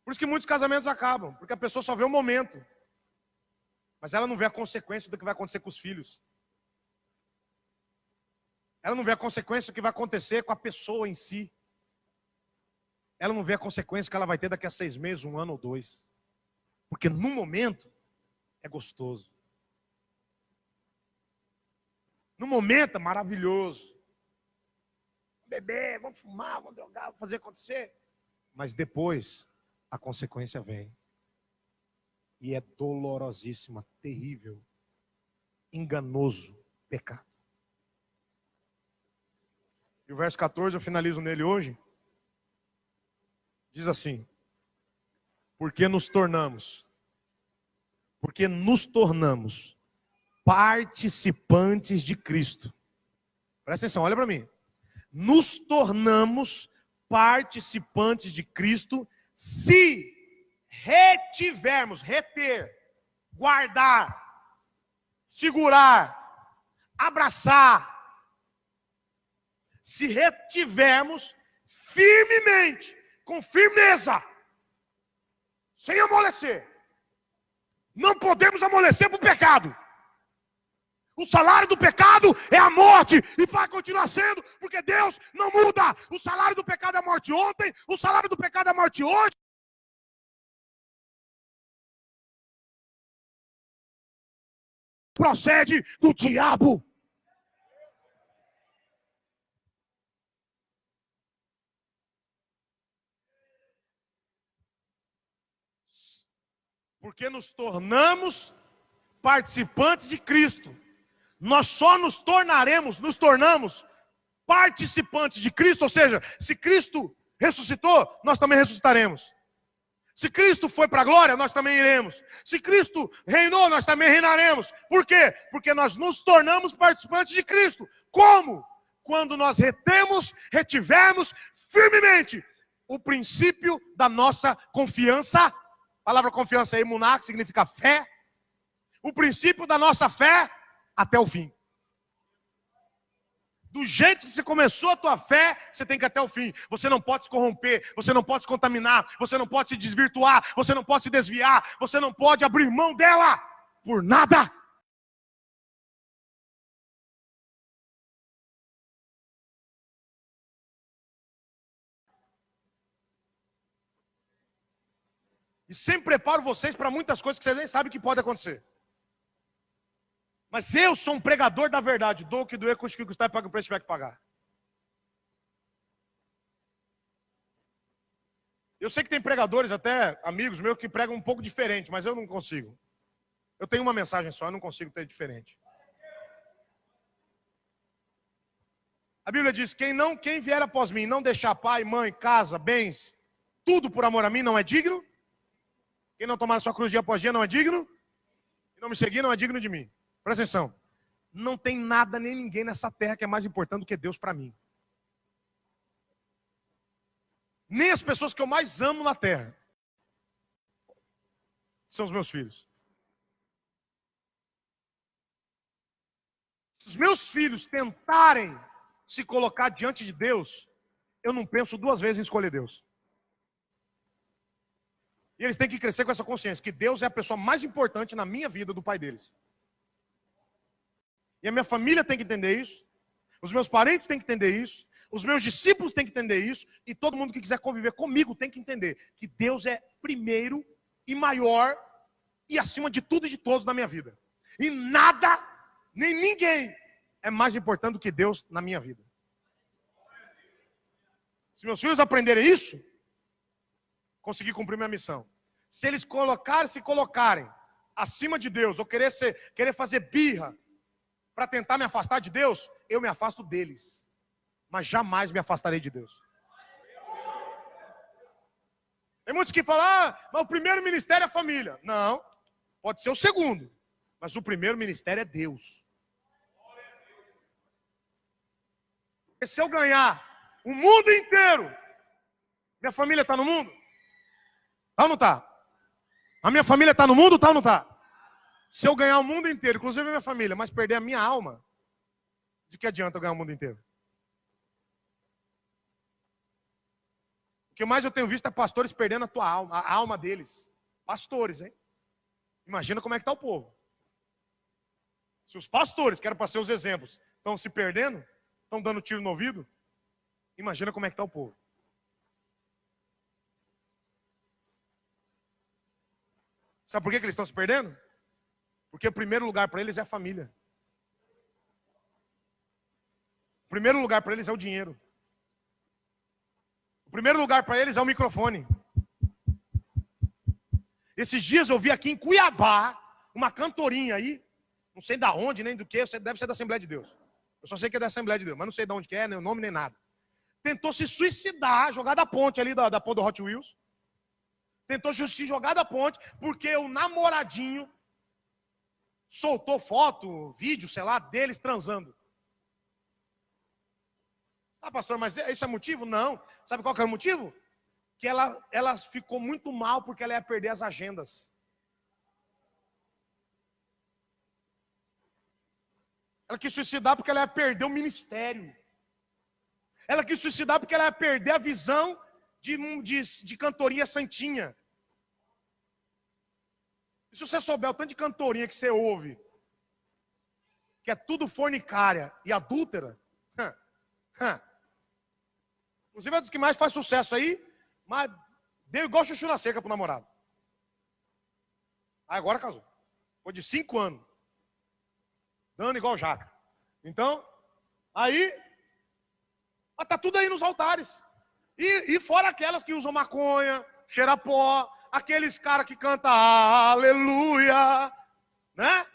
Por isso que muitos casamentos acabam. Porque a pessoa só vê o momento. Mas ela não vê a consequência do que vai acontecer com os filhos. Ela não vê a consequência do que vai acontecer com a pessoa em si. Ela não vê a consequência que ela vai ter daqui a 6 meses, 1 ano ou 2. Porque no momento é gostoso. No momento é maravilhoso. Beber, vamos fumar, vamos drogar, vamos fazer acontecer. Mas depois a consequência vem. E é dolorosíssima, terrível, enganoso pecado. E o verso 14, eu finalizo nele hoje. Diz assim: porque nos tornamos participantes de Cristo. Presta atenção, olha para mim. Nos tornamos participantes de Cristo, Se retivermos, reter, guardar, segurar, abraçar, se retivermos firmemente, com firmeza, sem amolecer. Não podemos amolecer para o pecado. O salário do pecado é a morte, e vai continuar sendo, porque Deus não muda. O salário do pecado é a morte ontem, o salário do pecado é a morte hoje. Procede do diabo. Porque nos tornamos participantes de Cristo. Nós só nos tornamos participantes de Cristo, ou seja, se Cristo ressuscitou, nós também ressuscitaremos. Se Cristo foi para a glória, nós também iremos. Se Cristo reinou, nós também reinaremos. Por quê? Porque nós nos tornamos participantes de Cristo. Como? Quando nós retivermos firmemente o princípio da nossa confiança. A palavra confiança é emuná, que significa fé. O princípio da nossa fé até o fim. Do jeito que você começou a tua fé, você tem que ir até o fim. Você não pode se corromper, você não pode se contaminar, você não pode se desvirtuar, você não pode se desviar, você não pode abrir mão dela por nada. E sempre preparo vocês para muitas coisas que vocês nem sabem que pode acontecer. Mas eu sou um pregador da verdade. Dou o que doer, custe o que custar e paga o preço que tiver que pagar. Eu sei que tem pregadores, até amigos meus, que pregam um pouco diferente, mas eu não consigo. Eu tenho uma mensagem só, eu não consigo ter diferente. A Bíblia diz, quem vier após mim, não deixar pai, mãe, casa, bens, tudo por amor a mim, não é digno. Quem não tomar a sua cruz dia após dia, não é digno. E não me seguir, não é digno de mim. Presta atenção. Não tem nada nem ninguém nessa terra que é mais importante do que Deus para mim. Nem as pessoas que eu mais amo na terra são os meus filhos. Se os meus filhos tentarem se colocar diante de Deus, eu não penso duas vezes em escolher Deus. E eles têm que crescer com essa consciência, que Deus é a pessoa mais importante na minha vida do pai deles. E a minha família tem que entender isso, os meus parentes têm que entender isso, os meus discípulos têm que entender isso, e todo mundo que quiser conviver comigo tem que entender que Deus é primeiro e maior e acima de tudo e de todos na minha vida. E nada, nem ninguém é mais importante do que Deus na minha vida. Se meus filhos aprenderem isso, consegui cumprir minha missão. Se eles se colocarem acima de Deus, ou querer fazer birra para tentar me afastar de Deus, eu me afasto deles. Mas jamais me afastarei de Deus. Tem muitos que falam, mas o primeiro ministério é a família. Não, pode ser o segundo, mas o primeiro ministério é Deus. Porque se eu ganhar o mundo inteiro, minha família está no mundo? Está ou não está? A minha família está no mundo, está ou não está? Se eu ganhar o mundo inteiro, inclusive a minha família, mas perder a minha alma, de que adianta eu ganhar o mundo inteiro? O que mais eu tenho visto é pastores perdendo a tua alma, a alma deles. Pastores, hein? Imagina como é que está o povo. Se os pastores, que eram para ser os exemplos, estão se perdendo, estão dando tiro no ouvido, imagina como é que está o povo. Sabe por que eles estão se perdendo? Porque o primeiro lugar para eles é a família. O primeiro lugar para eles é o dinheiro. O primeiro lugar para eles é o microfone. Esses dias eu vi aqui em Cuiabá uma cantorinha aí, não sei da onde, nem do que, deve ser da Assembleia de Deus. Eu só sei que é da Assembleia de Deus, mas não sei de onde que é, nem o nome, nem nada. Tentou se suicidar, jogar da ponte ali, da ponte do Hot Wheels. Tentou se jogar da ponte, porque o namoradinho soltou foto, vídeo, sei lá, deles transando. Ah, pastor, mas isso é motivo? Não. Sabe qual que era o motivo? que ela ficou muito mal porque ela ia perder as agendas. Ela quis suicidar porque ela ia perder o ministério. Ela quis suicidar porque ela ia perder a visão de cantoria santinha. E se você souber o tanto de cantorinha que você ouve, que é tudo fornicária e adúltera, inclusive é dos que mais faz sucesso aí, mas deu igual chuchu na seca pro namorado. Aí agora casou. Foi de 5 anos. Dando igual jaca. Então, aí, tá tudo aí nos altares. E fora aquelas que usam maconha, cheira pó, aqueles caras que cantam aleluia, né?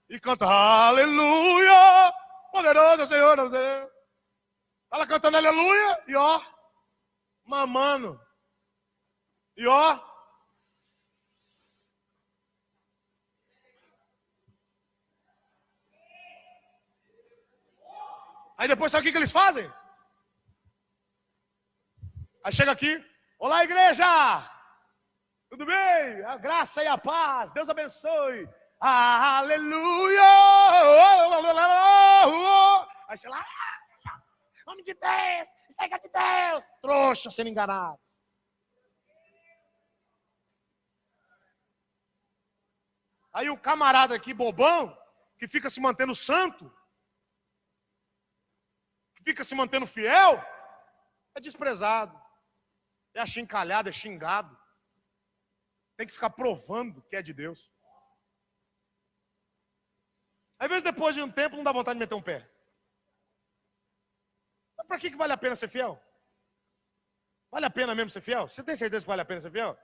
E canta aleluia, poderoso é o Senhor Deus. Tá lá cantando aleluia e ó, mamando. E ó, aí depois sabe o que eles fazem? Aí chega aqui, olá igreja, tudo bem? A graça e a paz, Deus abençoe. Aleluia! Aí você lá, nome de Deus, cega de Deus, trouxa sendo enganado. Aí o camarada aqui, bobão, que fica se mantendo santo, que fica se mantendo fiel, é desprezado, é achincalhado, é xingado. Tem que ficar provando que é de Deus. Às vezes, depois de um tempo, não dá vontade de meter um pé. Mas para que vale a pena ser fiel? Vale a pena mesmo ser fiel? Você tem certeza que vale a pena ser fiel?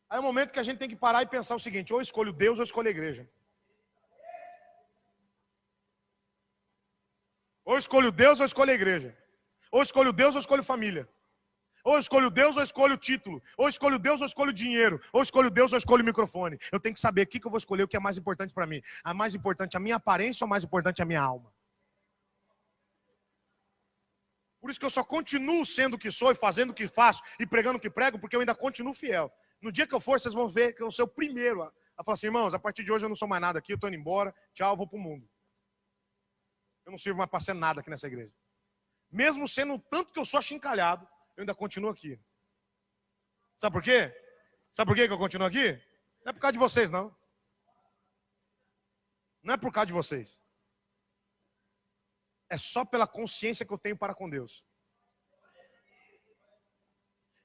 Aí é o momento que a gente tem que parar e pensar o seguinte: ou eu escolho Deus ou eu escolho a igreja. Ou eu escolho Deus ou eu escolho a igreja. Ou eu escolho Deus ou eu escolho família. Ou eu escolho Deus ou eu escolho o título. Ou eu escolho Deus ou eu escolho dinheiro. Ou eu escolho Deus ou eu escolho o microfone. Eu tenho que saber o que eu vou escolher, o que é mais importante para mim. É mais importante a minha aparência ou mais importante a minha alma? Por isso que eu só continuo sendo o que sou e fazendo o que faço e pregando o que prego, porque eu ainda continuo fiel. No dia que eu for, vocês vão ver que eu sou o primeiro a falar assim: irmãos, a partir de hoje eu não sou mais nada aqui, eu estou indo embora, tchau, eu vou para o mundo. Eu não sirvo mais para ser nada aqui nessa igreja. Mesmo sendo o tanto que eu sou achincalhado, eu ainda continuo aqui. Sabe por quê? Sabe por quê que eu continuo aqui? Não é por causa de vocês, não. Não é por causa de vocês. É só pela consciência que eu tenho para com Deus.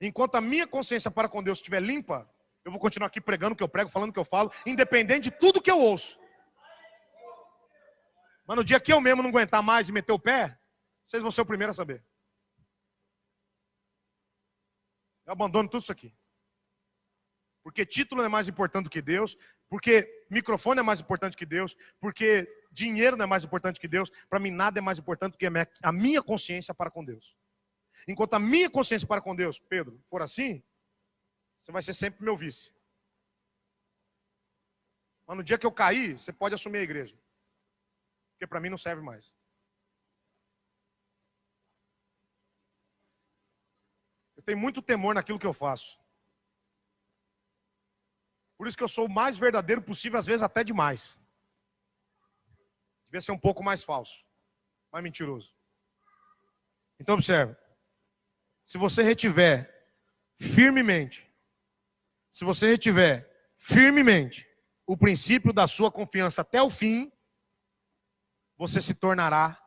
Enquanto a minha consciência para com Deus estiver limpa, eu vou continuar aqui pregando o que eu prego, falando o que eu falo, independente de tudo que eu ouço. Mas no dia que eu mesmo não aguentar mais e meter o pé, vocês vão ser o primeiro a saber. Eu abandono tudo isso aqui. Porque título é mais importante do que Deus, porque microfone é mais importante que Deus, porque dinheiro não é mais importante que Deus. Para mim nada é mais importante do que a minha consciência para com Deus. Enquanto a minha consciência para com Deus, Pedro, for assim, você vai ser sempre meu vice. Mas no dia que eu cair, você pode assumir a igreja. Porque para mim não serve mais. Eu tenho muito temor naquilo que eu faço. Por isso que eu sou o mais verdadeiro possível, às vezes até demais. Devia ser um pouco mais falso, mais mentiroso. Então observe. Se você retiver firmemente o princípio da sua confiança até o fim, você se tornará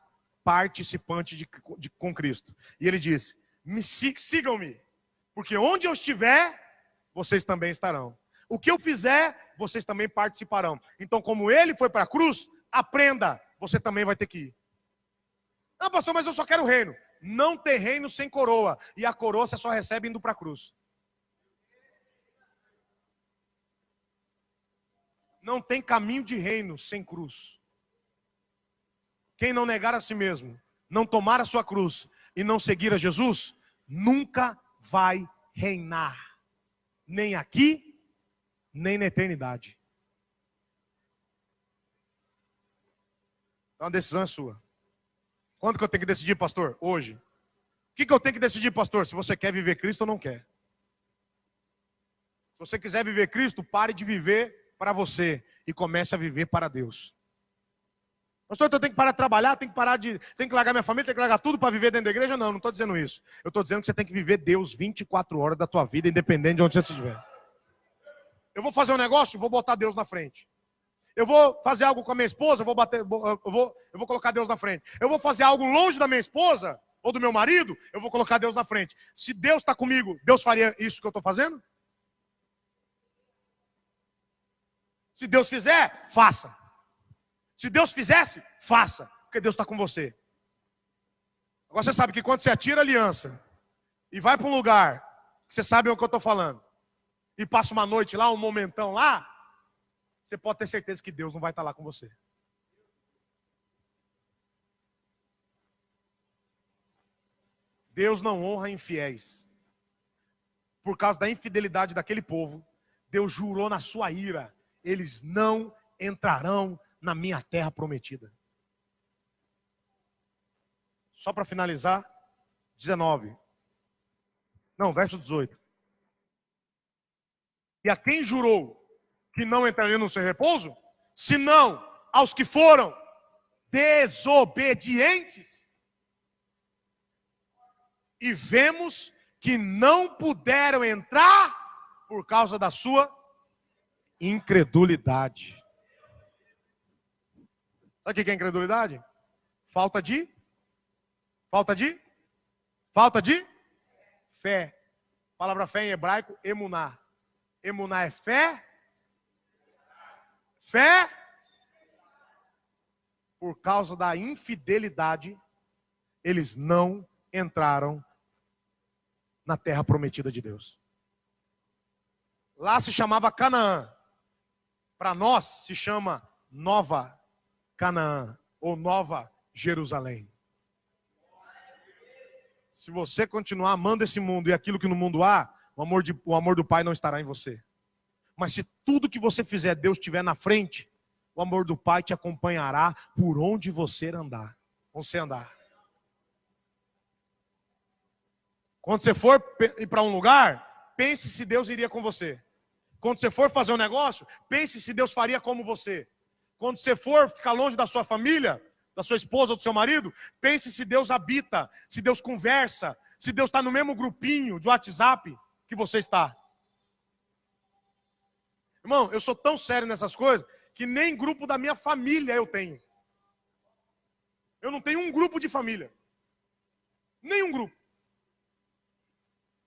participante com Cristo. E ele diz: sigam-me, porque onde eu estiver, vocês também estarão. O que eu fizer, vocês também participarão. Então, como ele foi para a cruz, aprenda, você também vai ter que ir. Ah, pastor, mas eu só quero reino. Não tem reino sem coroa. E a coroa você só recebe indo para a cruz. Não tem caminho de reino sem cruz. Quem não negar a si mesmo, não tomar a sua cruz e não seguir a Jesus, nunca vai reinar. Nem aqui, nem na eternidade. Então a decisão é sua. Quando que eu tenho que decidir, pastor? Hoje. O que eu tenho que decidir, pastor? Se você quer viver Cristo ou não quer. Se você quiser viver Cristo, pare de viver para você e comece a viver para Deus. Pastor, então eu tenho que parar de trabalhar, tenho que largar minha família, tenho que largar tudo para viver dentro da igreja? Não estou dizendo isso. Eu estou dizendo que você tem que viver Deus 24 horas da tua vida, independente de onde você estiver. Eu vou fazer um negócio, vou botar Deus na frente. Eu vou fazer algo com a minha esposa, eu vou colocar Deus na frente. Eu vou fazer algo longe da minha esposa ou do meu marido, eu vou colocar Deus na frente. Se Deus está comigo, Deus faria isso que eu estou fazendo? Se Deus fizer, faça. Se Deus fizesse, faça, porque Deus está com você. Agora você sabe que quando você atira a aliança e vai para um lugar, que você sabe o que eu estou falando, e passa uma noite lá, um momentão lá, você pode ter certeza que Deus não vai estar lá com você. Deus não honra infiéis. Por causa da infidelidade daquele povo, Deus jurou na sua ira: eles não entrarão na minha terra prometida. Só para finalizar, 19. Não, verso 18. E a quem jurou que não entraria no seu repouso, senão aos que foram desobedientes. E vemos que não puderam entrar por causa da sua incredulidade. Sabe o que é incredulidade? Falta de fé. A palavra fé em hebraico, emuná. Emuná é fé. Fé. Por causa da infidelidade, eles não entraram na terra prometida de Deus. Lá se chamava Canaã. Para nós se chama Nova Canaã ou Nova Jerusalém. Se você continuar amando esse mundo e aquilo que no mundo há, o amor do Pai não estará em você. Mas se tudo que você fizer, Deus estiver na frente, o amor do Pai te acompanhará por onde você andar. Quando você for ir para um lugar, pense se Deus iria com você. Quando você for fazer um negócio, pense se Deus faria como você. Quando você for ficar longe da sua família, da sua esposa ou do seu marido, pense se Deus habita, se Deus conversa, se Deus está no mesmo grupinho de WhatsApp que você está. Irmão, eu sou tão sério nessas coisas que nem grupo da minha família eu tenho. Eu não tenho um grupo de família. Nenhum grupo.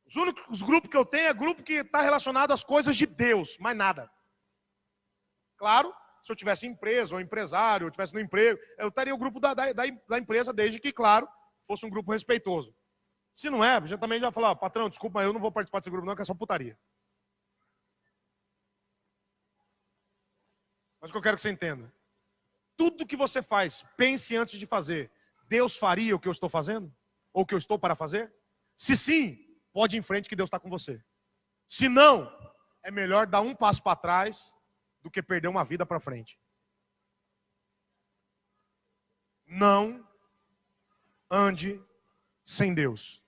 Os únicos grupos que eu tenho é grupo que está relacionado às coisas de Deus, mais nada. Claro, se eu tivesse empresa ou empresário, ou tivesse no emprego, eu estaria o grupo da empresa, desde que, claro, fosse um grupo respeitoso. Se não é, já também já falou, patrão, desculpa, eu não vou participar desse grupo não, que é só putaria. Mas o que eu quero que você entenda, tudo que você faz, pense antes de fazer. Deus faria o que eu estou fazendo? Ou o que eu estou para fazer? Se sim, pode ir em frente que Deus está com você. Se não, é melhor dar um passo para trás do que perder uma vida para frente. Não ande sem Deus.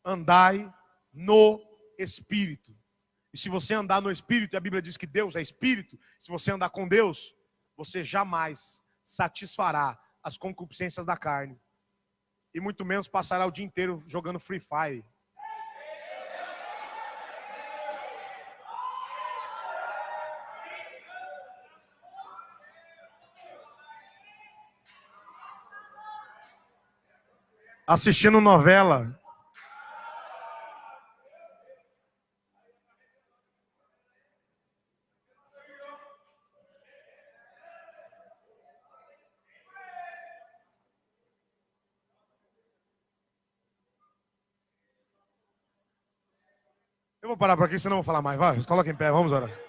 Andai no Espírito. E se você andar no Espírito, e a Bíblia diz que Deus é Espírito, se você andar com Deus, você jamais satisfará as concupiscências da carne. E muito menos passará o dia inteiro jogando Free Fire. Assistindo novela. Eu vou parar por aqui, senão eu vou falar mais. Vai, coloca em pé, vamos orar.